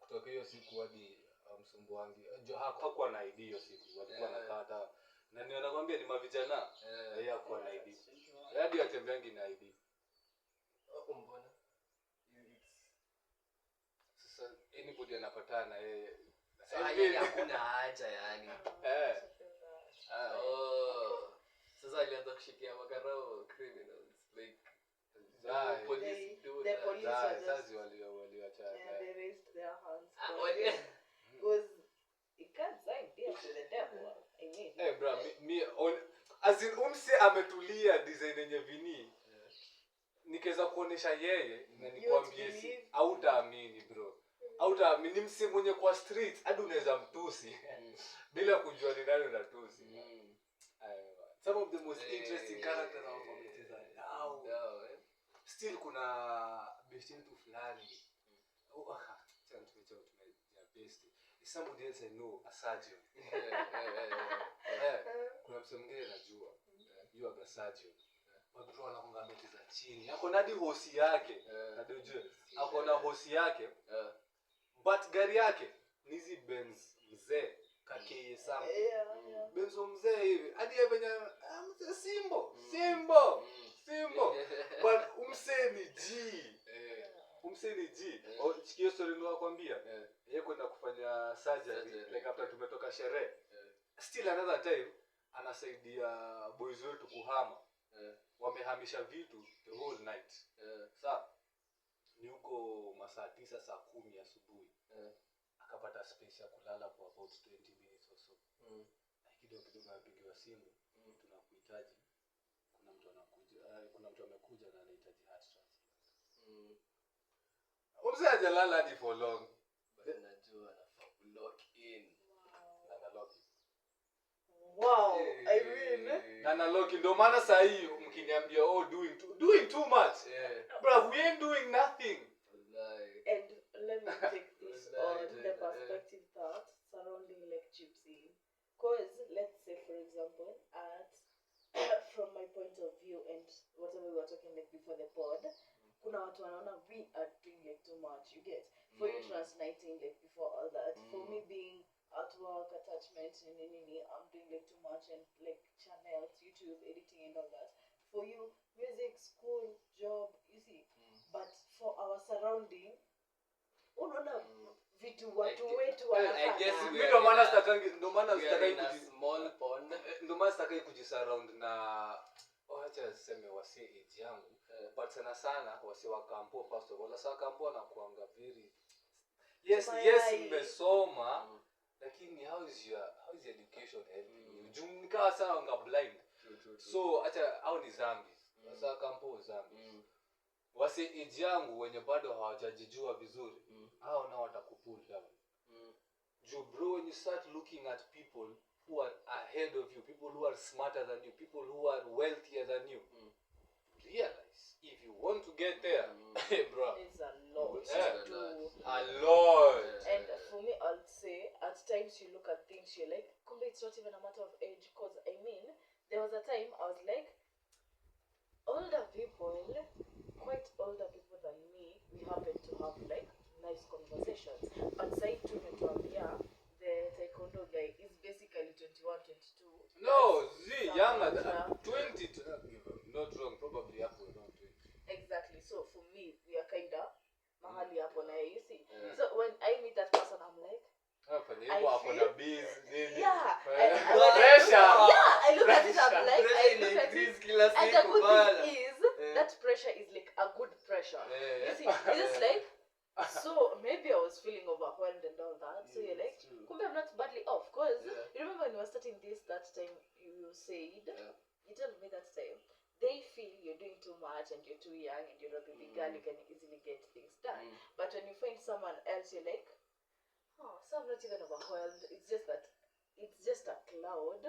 kutoka hiyo siku hadi msumbuangi. Hakuwa na ID hiyo siku. Walikuwa nakata. Na ninakwambia ni mavijana. Yeye hakuwa na ID. Hadi watembeangi na ID. Mbona? Sasa anybody anapatana na yeye. Sasa hakuna haja yani. Sasa alianza kushikia makarao criminals like The police were just they raised their hands. Because it can't sign dear to the devil. I mean. Bro, as in umse ametulia design yenye vini. Nikaweza kuonesha yeye na nikwambie si hautaamini bro. Hautaamini mse mwenye kwa street hadi unaweza mtusi bila kujua ni nani unatusi. Some of the most interesting characters of wamecheza now. Still kuna best yetu fulani. Is somebody else I know, a surgeon. Kuna mtu mwingine najua. You are a surgeon. But bro anakonga amecheza chini. Ako na hadi hosi yake. Ndio ujue. Ako na hosi yake. But gari yake ni hizi Benz mzee. Cut K something. Yeah. Benzo mzee hivi. Hadi yeye venye mzee Simbo. But umse ni G. Umse ni G. Chikio story ndo nakwambia. Yeye kwenda kufanya surgery like after tumetoka sherehe. Still another time anasaidia boys wetu kuhama. Wamehamisha vitu the whole night. Sasa ni huko masaa 9 saa 10 asubuhi. Akapata space ya kulala for about 20 minutes or so. Kidogo apigiwa simu. Tunakuhitaji. Kuna mtu amekuja na anahitaji heart transplant. Umse hajalala hadi for long. Najua anafaa lock in. Wow, I mean. Nana Loki ndo maana saa hii mkiniambia doing too much. Bro, we ain't doing nothing. And let me take this on the perspective that surrounding like gypsy. Cause let's say for example, from my point of view and whatever we were talking like before the pod, kuna watu wanaona we are doing like too much. You get for you translating like before all that. For me being at work, attachment, I'm doing like too much and like channels, YouTube, editing and all that. For you, music, school, job, you see. But for our surrounding, unaona vitu watu wetu wanafanya. I guess Mimi ndo maana sitakangi small pond. Ndo maana sitakangi kujisurround na acha sema wasi age yangu. But sana wasi wa kampo first of all. Wasi kampo na kuanga very yes nimesoma. Lakini how is your education helping you? Jumnika sana unga blind. True. So acha au ni zambi. Sasa kampo zambi. Wasi age yangu wenye bado hawajajijua vizuri. Hao nao watakupull down. Bro, when you start looking at people who are ahead of you, people who are smarter than you, people who are wealthier than you, realize if you want to get there, hey bro, It's a lot to do. A lot. And for me, I'll say at times you look at things you're like, kumbe it's not even a matter of age. Cause I mean, there was a time I was like, older people, quite older people than me, we happen to have like nice conversations. But say to the taekwondo guy is basically 21, 22. No, younger than 20. Not wrong, probably up around 20. Exactly. So for me, we are kinda mahali hapo na you see. So when I meet that person, I'm like, I look at it, I'm like, and the good thing is that pressure is like a good pressure. You see, it's just like, so maybe I was feeling overwhelmed and all that. So you're like, kumbe I'm not badly off. Because you remember when we were starting this, that time you said, you told me that time, they feel you're doing too much and you're too young and you're a baby girl, you can easily get things done. But when you find someone else, you're like, oh, so I'm not even overwhelmed. It's just that it's just a cloud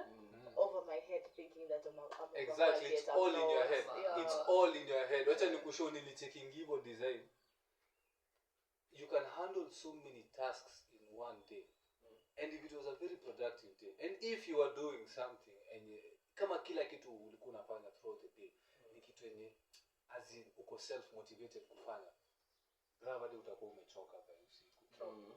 over my head thinking that I'm exactly, it's all in your head. Yeah. It's all in your head. Wacha nikushow nilichecking hivyo design. You can handle so many tasks in one day. And if it was a very productive day, and if you are doing something and kama kila kitu ulikuwa unafanya throughout the day, ni kitu yenye as in uko self motivated kufanya, gravity utakuwa umechoka by usiku.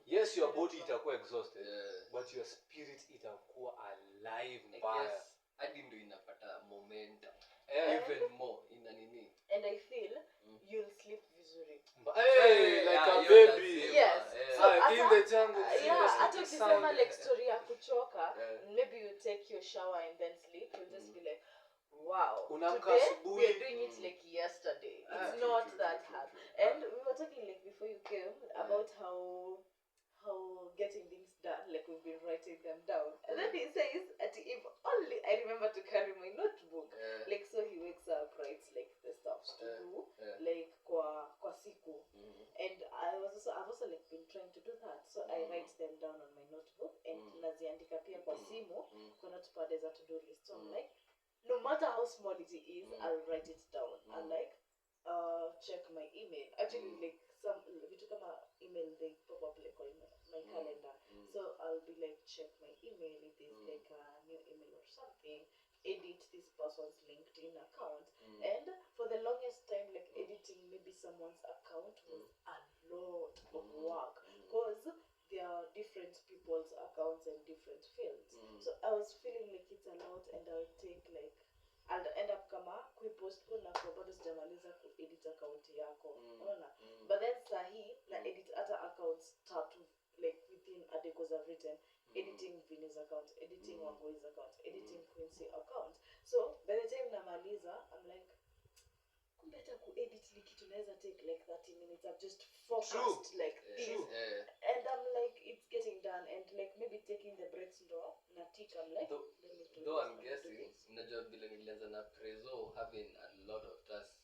Yes, your body itakuwa exhausted, but your spirit itakuwa alive mbaya. Hadi ndio inapata momentum. Even more ina nini. And I feel you'll sleep vizuri. Hey, like a baby. Yes. So in the jungle. Hata ukisema like story ya kuchoka, maybe you take your shower and then sleep, you'll just be like, wow, today we're doing it like yesterday. It's not that hard. And we were talking like before you came about how getting things done, like we've been writing them down. And then he says, if only I remember to carry my notebook. Like so he wakes up, writes like the stuff to do, like kwa siku. And I've also like been trying to do that. So I write them down on my notebook and naziandika pia kwa simu, kwa notepad as a to-do list. So I'm like, no matter how small it is, I'll write it down. I'll like check my email. Actually like some vitu kama email they pop up like on my calendar. So I'll be like check my email if there's like a new email or something, edit this person's LinkedIn account. And for the longest time like editing maybe someone's account was a lot of work because there are different people's accounts and different fields. and I'll take like I'll end up kama kuipostpone na kwa bado sijamaliza kuedit account yako. Unaona? But then sahi na edit hata accounts tatu like within a day because I've written editing Vinny's account, editing Wangoi's account, editing Quincy account. So by the time namaliza I'm like better kuedit like tunaweza take like 30 minutes. I've just focused like this. And I'm like it's getting done and like maybe taking the breaks na tick I'm like let me do though I'm guessing unajua vile nilianza na Prezo having a lot of tasks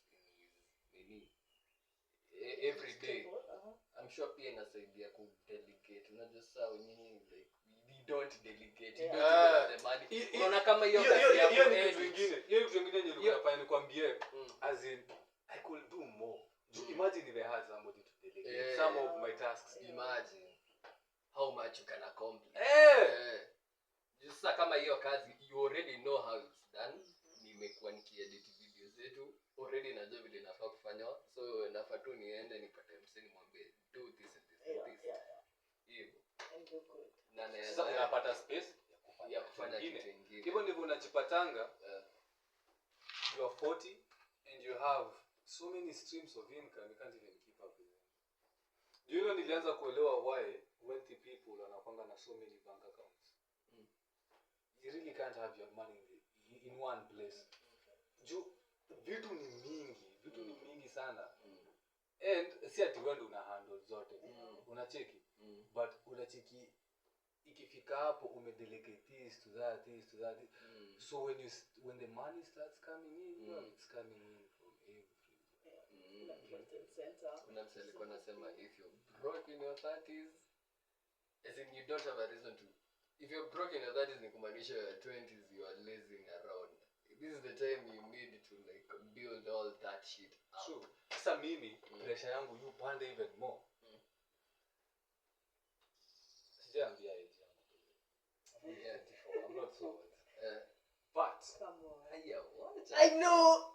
in his every day. I'm sure pia inasaidia ku delegate. Unajua saa nyinyi like we don't delegate. You don't have the money. Unaona kama hiyo kazi yako hiyo kitu kingine nilikuwa nikwambie as in I could do more. Imagine if I had somebody to delegate some of my tasks. Imagine how much you can accomplish. Just kama hiyo kazi you already know how it's done. Nimekuwa nikiedit videos zetu already najua vile nafaa kufanywa, so nafaa tu niende nipate mseni mwambie do this and this and this. Hivyo and you're good. Na Sasa unapata space ya kufanya kitu kingine. Hivyo ndivyo unajipatanga. You are 40 and you have so many streams of income, you can't even keep up with them. Do you know nilianza kuelewa why wealthy people wanakwanga na so many bank accounts? You really can't have your money in one place. Vitu ni mingi sana. And si ati wewe una handle zote. Unacheki. But unacheki ikifika hapo umedelegate this to that. So when the money starts coming in, it's coming in from everywhere. Kuna msee alikuwa anasema if you're broke in your 30s, as in you don't have a reason to. If you're broke in your 30s ni kumaanisha your 20s you are lazing around. This is the time you need to like build all that shit up. True. Sasa mimi pressure yangu you pande even more. Sijaambia age yangu. I'm not so old. But Come on. What? I know.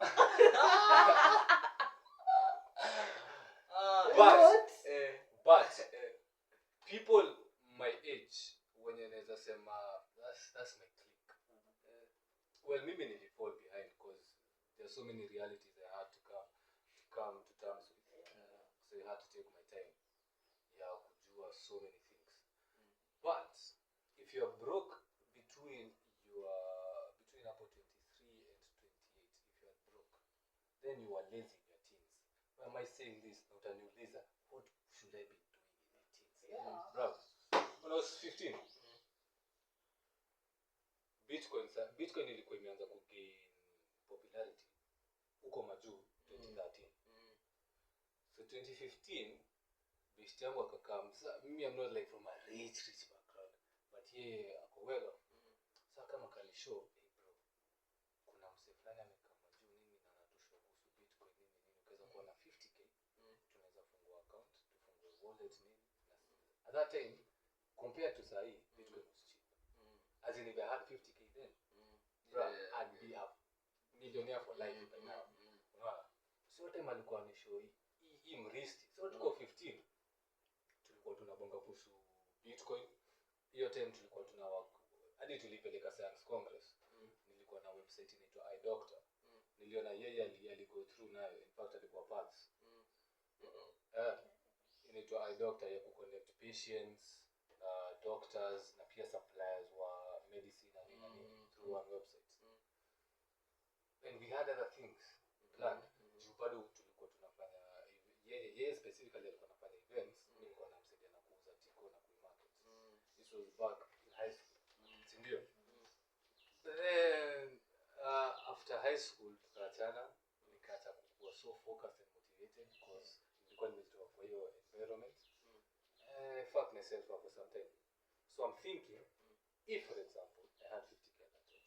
but people my age when naweza sema that's my clique. Well mimi nilifall behind because there are so many realities I had to come to terms with. So I had to take my time ya kujua so many things. But if you're broke between hapo 23 and 28, if you're broke, then you are lazy in your teens. Why am I saying this? Not a new laser. What should I be doing in my teens? Yeah. Bro, when I was 15, Bitcoin ilikuwa imeanza kugain popularity huko majuu 2013. So 2015 best yangu akakam. Mimi I'm not like from a rich background, but yeah ako well off. Sasa kama kali show bro, kuna mse fulani amekaa majuu nini na anatushwa kuhusu Bitcoin nini ukaweza kuwa na 50k tunaweza fungua account, tufungue wallet nini. At that time compared to sahi Bitcoin was cheap. As in if I had 50k then I'd be a millionaire for life by now. So time alikuwa ni show hii mristi. So tuko 15 tulikuwa tunabonga kuhusu Bitcoin. Hiyo time tulikuwa tunawaka hadi tulipeleka Science Congress. Nilikuwa na website inaitwa iDoctor. Niliona yeye aligo through nayo, in fact alikuwa paths. Inaitwa iDoctor ya kuconnect patients, doctors na pia suppliers wa medicine na nini through one website. And we had other things planned. Bado tulikuwa tunafanya yeye specifically alikuwa anafanya events, nilikuwa namsaidia na kuuza tiko na kuimarket. This was back in high school. Ndio. Then after high school tukaachana, nikaacha kuwa so focused and motivated because nilikuwa nimetoka kwa hiyo environment. I fucked myself up for some time. So I'm thinking if for example I had 50k at that time,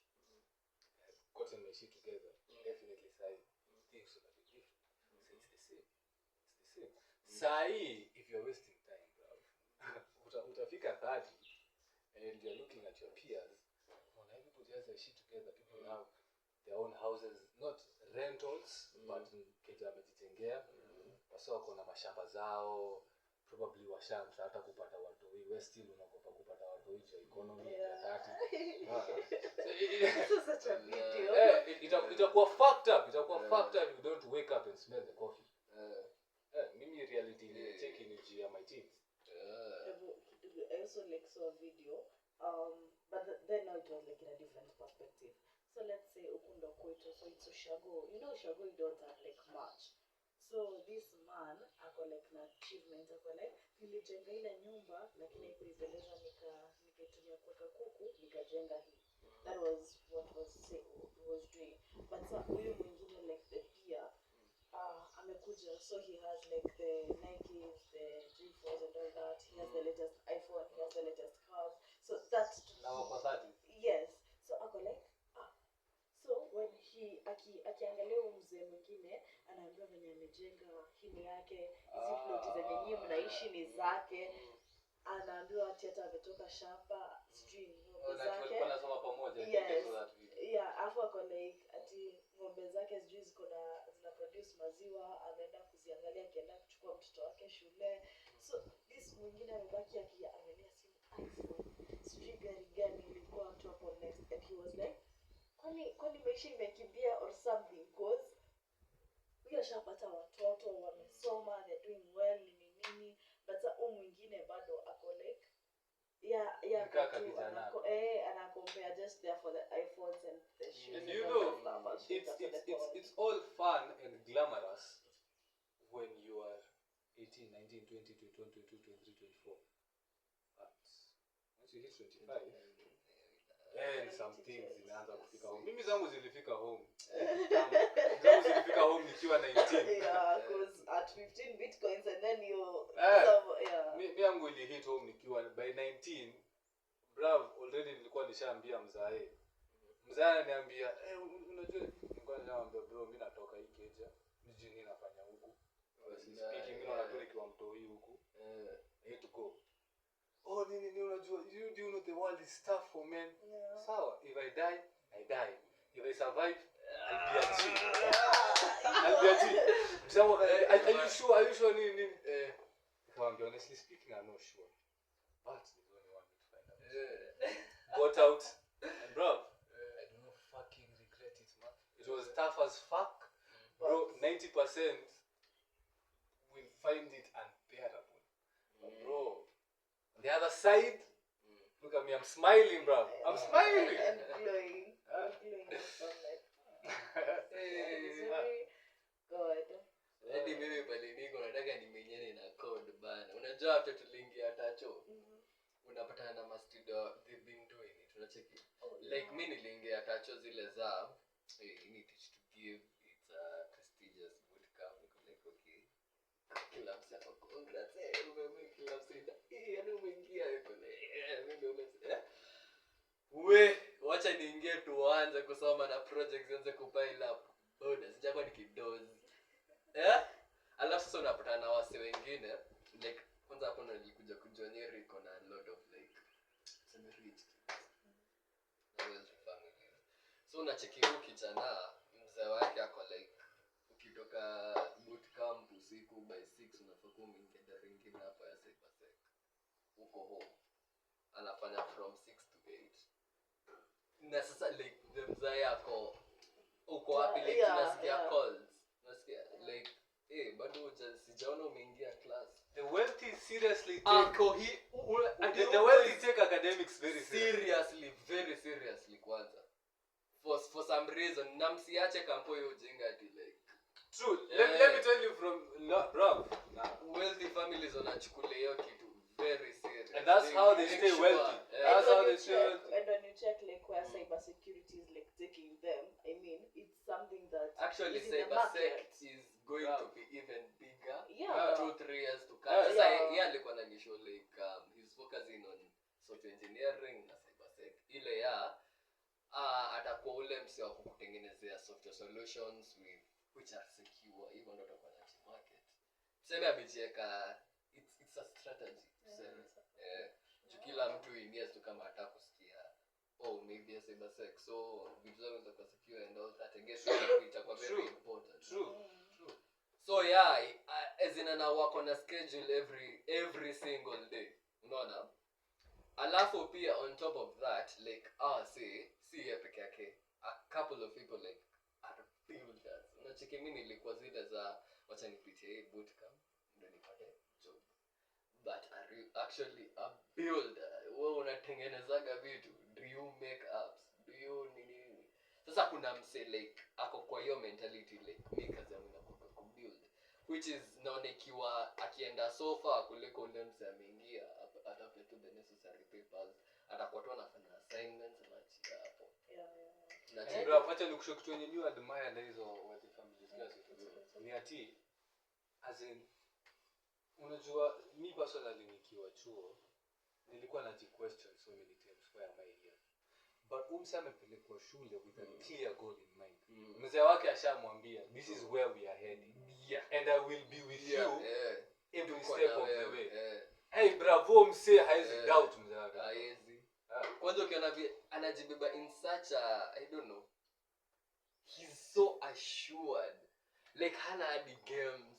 gotten my shit together, definitely say things would have been different. So it's the same. Sai, if you're wasting time, bro, utafika 30 and you're looking at your peers, when everybody has their shit together, people have their own houses, not rentals, but keja wamejitengea. Wasa wako na mashamba zao, probably washaanza hata kupata watoi. We still unakopa kupata watoi jo economy ya 30. This is such itakuwa fucked up you don't wake up and smell the coffee. Mimi reality take in ya my teeth. I also like saw a video, but then now it was like in a different perspective. So let's say Ukunda Kwetu, so it's Ushago. You know Ushago, you don't have like much. So this man ako like na achievement, ako like nilijenga ile nyumba lakini haikuipendeza nikaitumia kuweka kuku nikajenga hii. That was what was doing. But huyu mwingine like the peer amekuja, so he has like the Nikes, the G4s and all that. He has the latest iPhone, he has the latest cars. So that's now for 30. Yes. So ako like so when he akiangalia huyo mzee mwingine anaambiwa venye amejenga hili yake, hizi ploti zenye nyinyi mnaishi ni zake, anaambiwa ati hata ametoka shamba sijui ng'ombe zake. Walikuwa nasoma pamoja. Yes. Yeah, afu ako like ati ng'ombe zake sijui zina produce maziwa, ameenda kuziangalia akienda kuchukua mtoto wake shule. So this mwingine amebaki akiangalia simu iPhone, sijui gari gani ilikuwa mtu hapo next, and he was like kwani maisha imekimbia or something, cause huyo shapata watoto wamesoma, they're doing well nini, but mwingine bado ako like anakompare just there for the iPhones and the shoes. And you know, it's all fun and glamorous when you are 18, 19, 20, 21, 22, 23, 24. But once you hit 25, and some things zinaanza kufika home. Mimi zangu zilifika home. Zangu zilifika home nikiwa 19. Yeah, because at 15 bitcoins and then you Mimi yangu ili hit home nikiwa by 19. Bravo, already nilikuwa nishaambia mzae. Mzae ananiambia, unajua nilikuwa ninaambia bro, mimi natoka hii keja. Niji nini nafanya huku? Speaking mimi natoka kwa mtoi huku. I need to go. Oh, nini unajua, you know the world is tough for men. Yeah. Sawa, if I die, I die. If I survive, I'll be a G. I'll be a G. So, are you sure nini? If I'm honestly speaking, I'm not sure. But there's only one way to find out. Got out. And bro, I do not fucking regret it, man. It was tough as fuck. Bro, 90% will find it unbearable. But bro, on the other side, look at me, I'm smiling, bro. I'm smiling. And glowing. Glowing from it. Good. Hadi mimi pale niko nataka nimenyane na code bana. Unajua after tuliingia tacho. Unapatana na mastudio, they've been doing it. Unacheki. Like mimi niliingia tacho zile za you need to give, it's a prestigious boot camp. Like okay. Kila msako congrats. Umemake kila msida. Yaani umeingia hapo. Mimi ndio wacha niingie tuanze kusoma na projects zianze kupile up. Boda sijakuwa nikidozi. Alafu sasa unapata na wase wengine like kwanza hapo nilikuja kujua Nyeri iko na a lot of like some rich kids. Family. So unacheki huyu kijana mzee wake ako like ukitoka boot camp usiku by 6 unafaa kuingia gari nyingine hapa ya Cybersec. Uko home. Anafanya from 6 to 8. Na sasa like the mzee yako uko wapi like tunasikia calls. Like, bado sijaona umeingia class. The wealthy seriously take the wealthy take academics very seriously, very seriously kwanza. For some reason, namsiache kampo hiyo ujinga ati like. True. Let me tell you from bro. Wealthy families wanachukulia hiyo kitu very serious. And that's how they stay wealthy. That's how they stay wealthy. And when you check like where cybersecurity is like taking them, I mean, it's something that actually cybersec is going to be even bigger. Yeah. 2-3 years to come. Sasa yeye alikuwa ananishow like he's focusing on software engineering na cybersec. Ile ya atakuwa ule mse wa kutengenezea software solutions which are secure, even though atakuwa na market. Sema amejiweka it's a strategy. Kila mtu inias tu kama hata kusikia maybe cybersec, so vitu zangu zitakuwa secure and all that. I guess itakuwa very important. True. So yeah, as in ana work on a schedule every single day. Unaona? Alafu pia on top of that, like see peke yake, a couple of people like unacheki mimi nilikuwa zile za wacha nipitie bootcamp ndio nipate job. But are you actually a builder? Wewe unatengenezaga vitu? Do you make apps? Do you nini? Sasa kuna mse like ako kwa hiyo mentality like mimi kazi yangu inakuwa kubuild, which is naona ikiwa akienda so far kuliko ule mse ameingia atafute tu the necessary papers, atakuwa tu anafanya assignments na chia hapo. Na bro acha nikushow kitu yenye you admire na hizo what families guys ni ati as in unajua mi personally nikiwa chuo nilikuwa question so many times why am I here, but umsame pelekwa shule with a clear goal in mind. Mzee wake ashamwambia this is where we are heading, and I will be with you every step of the way. Hey bravo msee haizi doubt mzee wake haizi. Kwanza ukiona anajibeba in such a I don't know, he's so assured like hana hadi games.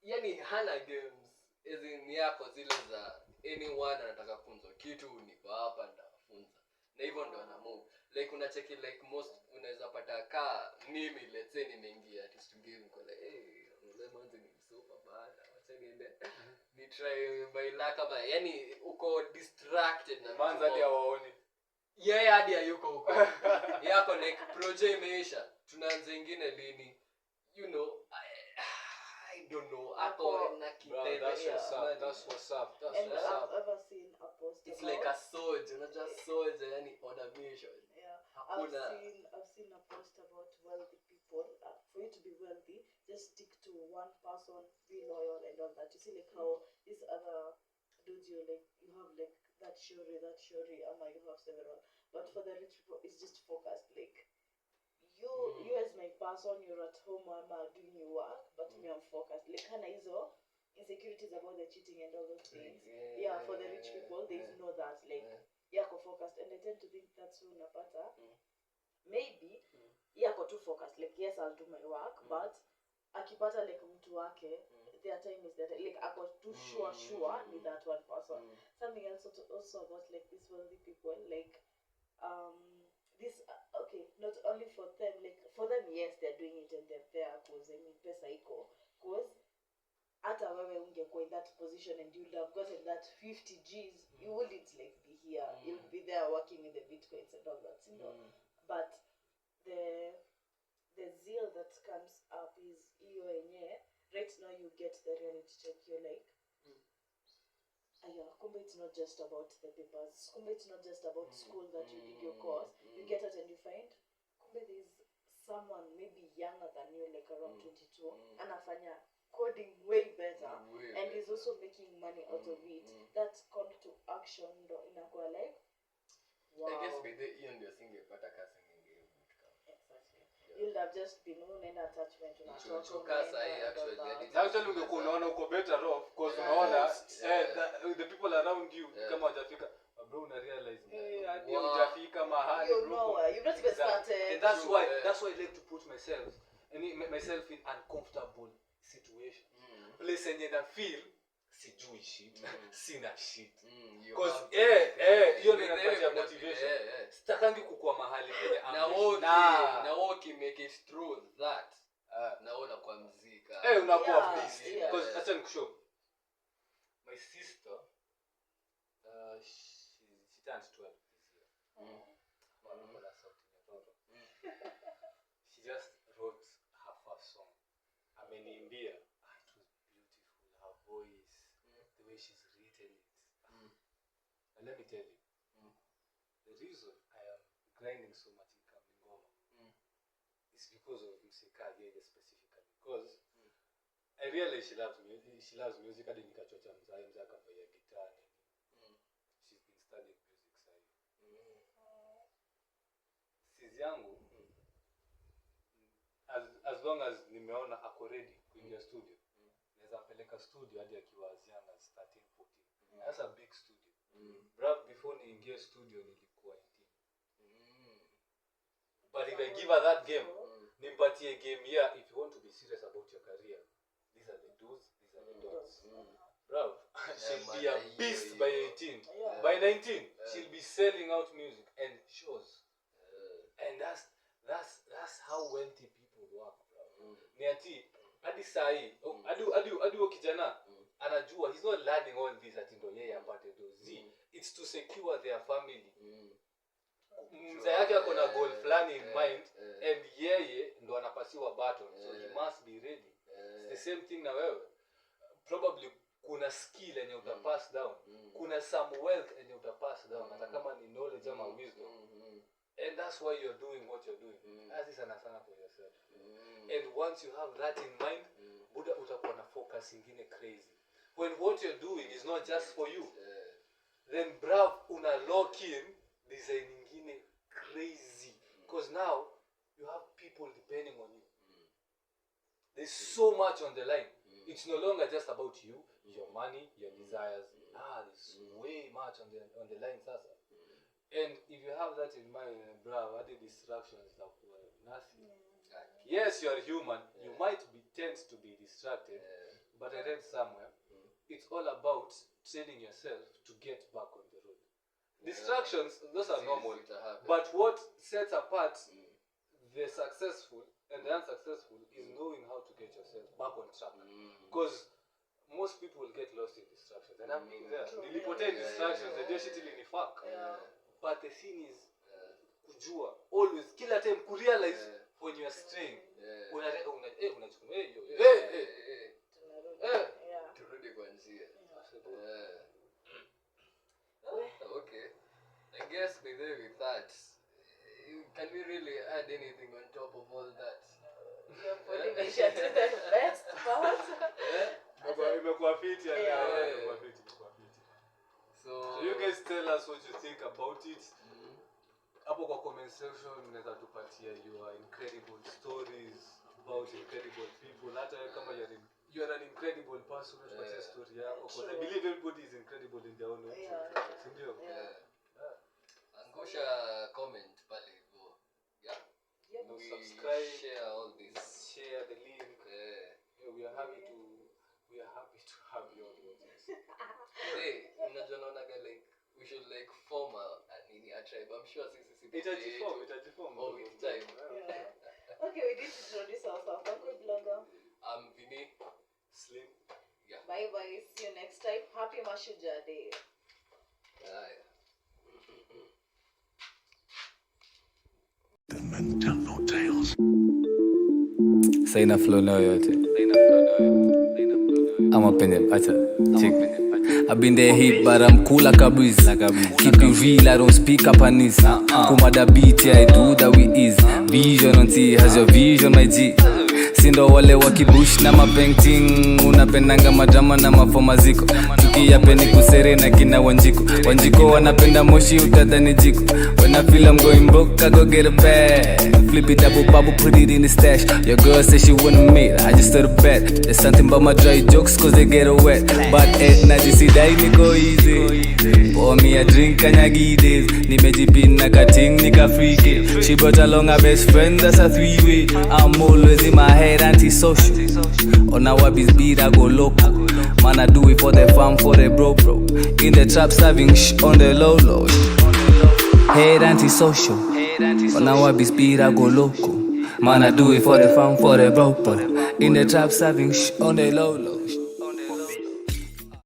Yani hana games as in yako zile za anyone anataka kufunza kitu niko hapa nitafunza, na hivyo ndo ana move like unacheki like most unaweza pata ka mimi let's say nimeingia at to game kwa like hey mwanzo ni super bad wacha niende ni try my luck kama yani uko distracted na manza hadi hawaoni yeye hadi hayuko huko yako like project imeisha tunaanza nyingine lini you know I don't know ako na kitendo. That's what's up. And I've ever seen a post it's about, like a soldier, not just soldier yani on a mission. I've seen a post about wealthy people. For you to be wealthy, just stick to one person, be loyal and all that. You see like how these other dudes you have like that shuri, ama you have several. But for the rich people, it's just focused. Like you as my person, you're at home, ama doing your work, but me I'm focused. Like hana hizo insecurities about the cheating and all those things. For the rich people, they know that like yako focused, and I tend to think that's who unapata maybe yako too focused like yes I'll do my work but akipata like mtu wake their time is that like ako too sure with that one person. Something else also about like these wealthy people like this okay not only for them like for them yes they're doing it and they're there cause I mean pesa iko cause hata wewe ungekuwa in that position and you'd have gotten that 50 G's you wouldn't like be here. You'd be there working with the bitcoins and all that, you know. But the zeal that comes up is hiyo yenyewe right now you get the reality check, you're like kumbe it's not just about the papers, kumbe it's not just about school that you did your course, you get it and you find kumbe there's someone maybe younger than you like around 22 anafanya coding way better and he's also making money out of it. That call to action ndo inakuwa like wow. I guess with the hiyo ndio singepata kazi nyingine bootcamp. Exactly. You'll have just been in attachment to actually ungekuwa unaona uko better off because unaona the people around you kama hajafika bro una realize hadi hujafika mahali you know you've not even started, and that's why I like to put myself in uncomfortable situation place yenye na feel sijui shit sina shit because hiyo ndio inapatia motivation sitakangi kukua mahali penye na woki make it through that naona kwa mzika unakuwa busy because acha nikushow my sister she turned 12 this year she just wrote her first song ameniimbia it was beautiful her voice the way she's written it and let me tell you the reason I am grinding so much in Kamingoma is because of Msika Yeye specifically because I realize she loves music hadi nikachocha mzee akafanya guitar she's been studying music sasa sis yangu as long as nimeona ako ready kuingia studio naweza peleka studio hadi akiwa as young as 13 14 that's a big studio bro before niingie studio nilikuwa 18 but if I give her that game nimpatie game here if you want to be serious about your career these are the do's these are the don'ts bro she'll be a beast by 18 by 19 she'll be selling out music and shows and that's how wealthy people work bro ni ati hadi sahi hadi kijana anajua he's not learning all this ati ndo yeye apate dozi. It's to secure their family. Mzee yake ako na goal fulani in mind and yeye ndo anapasiwa baton, so he must be ready. It's the same thing na wewe. Probably kuna skill yenye utapass down, kuna some wealth yenye utapass down, hata kama ni knowledge ama wisdom. And that's why you're doing what you're doing. As is sana for yourself. And once you have that in mind, Buddha utakuwa na focus ingine crazy. When what you're doing is not just for you, then bruv una lock in design ingine crazy. Because now you have people depending on you. There's so much on the line. It's no longer just about you, your money, your desires. There's way much on the line, Sasa. And if you have that in mind, bruv, other distractions like nothing. Yes, you're human. You might tend to be distracted, but I read somewhere, it's all about training yourself to get back on the road. Distractions, those are normal. But what sets apart the successful and the unsuccessful is knowing how to get yourself back on track. Because most people will get lost in distractions. And I've been there. Nilipotea in distractions, they do shit till in fuck. But the thing is, kujua, always, kila time, kurealize when you are straying. Turudi kwa njia. Okay. I guess with that, can we really add anything on top of all that? The best part. Imekuwa fiti imekuwa fiti. So you guys tell us what you think about it. Hapo kwa comment section unaweza tupatia your incredible stories about incredible people. Hata kama you're an incredible person, tupatie story yako. Because I believe everybody is incredible in their own way. Sindio? Angusha comment pale hivyo. Subscribe, share all this. Share the link. We are happy to have you on board. Hey, like we should like form a tribe. I'm sure Itajiform. Oh, with time. Okay, we need to introduce ourselves. I'm good blogger. I'm Vinny. Slim. Yeah. Bye. See you next time. Happy Mashujaa Day. The mental tales. Saina flow na yote. I'm up in it. Acha. I've been there hit but I'm cool like a breeze. Keep it real, I don't speak up on this. Kumada beat, yeah, I do that with ease. Vision on T, has your vision my G. Sindo wale wakibush na mapainting. Unapendanga madrama na mafomaziko. Tukiyapeni kusere na kina Wanjiko wanapenda moshi utadhani jiko. When I feel I'm going broke, I go get a bag. Flip it double bubble, put it in the stash. Your girl says she wanna meet, I just start a bet. There's something about my dry jokes cause they get wet. But najisidae niko easy. Pour me a drink kanyagi days. Nimejipina kating nika freaky. She brought along her best friend, that's a 3-way. I'm always in my head antisocial. On our beat I go local. Man I do it for the fam, for the bro. In the trap serving shh on the low. Head antisocial. On our beat I go local. Man I do it for the fam, for the bro. In the trap serving shh on the low.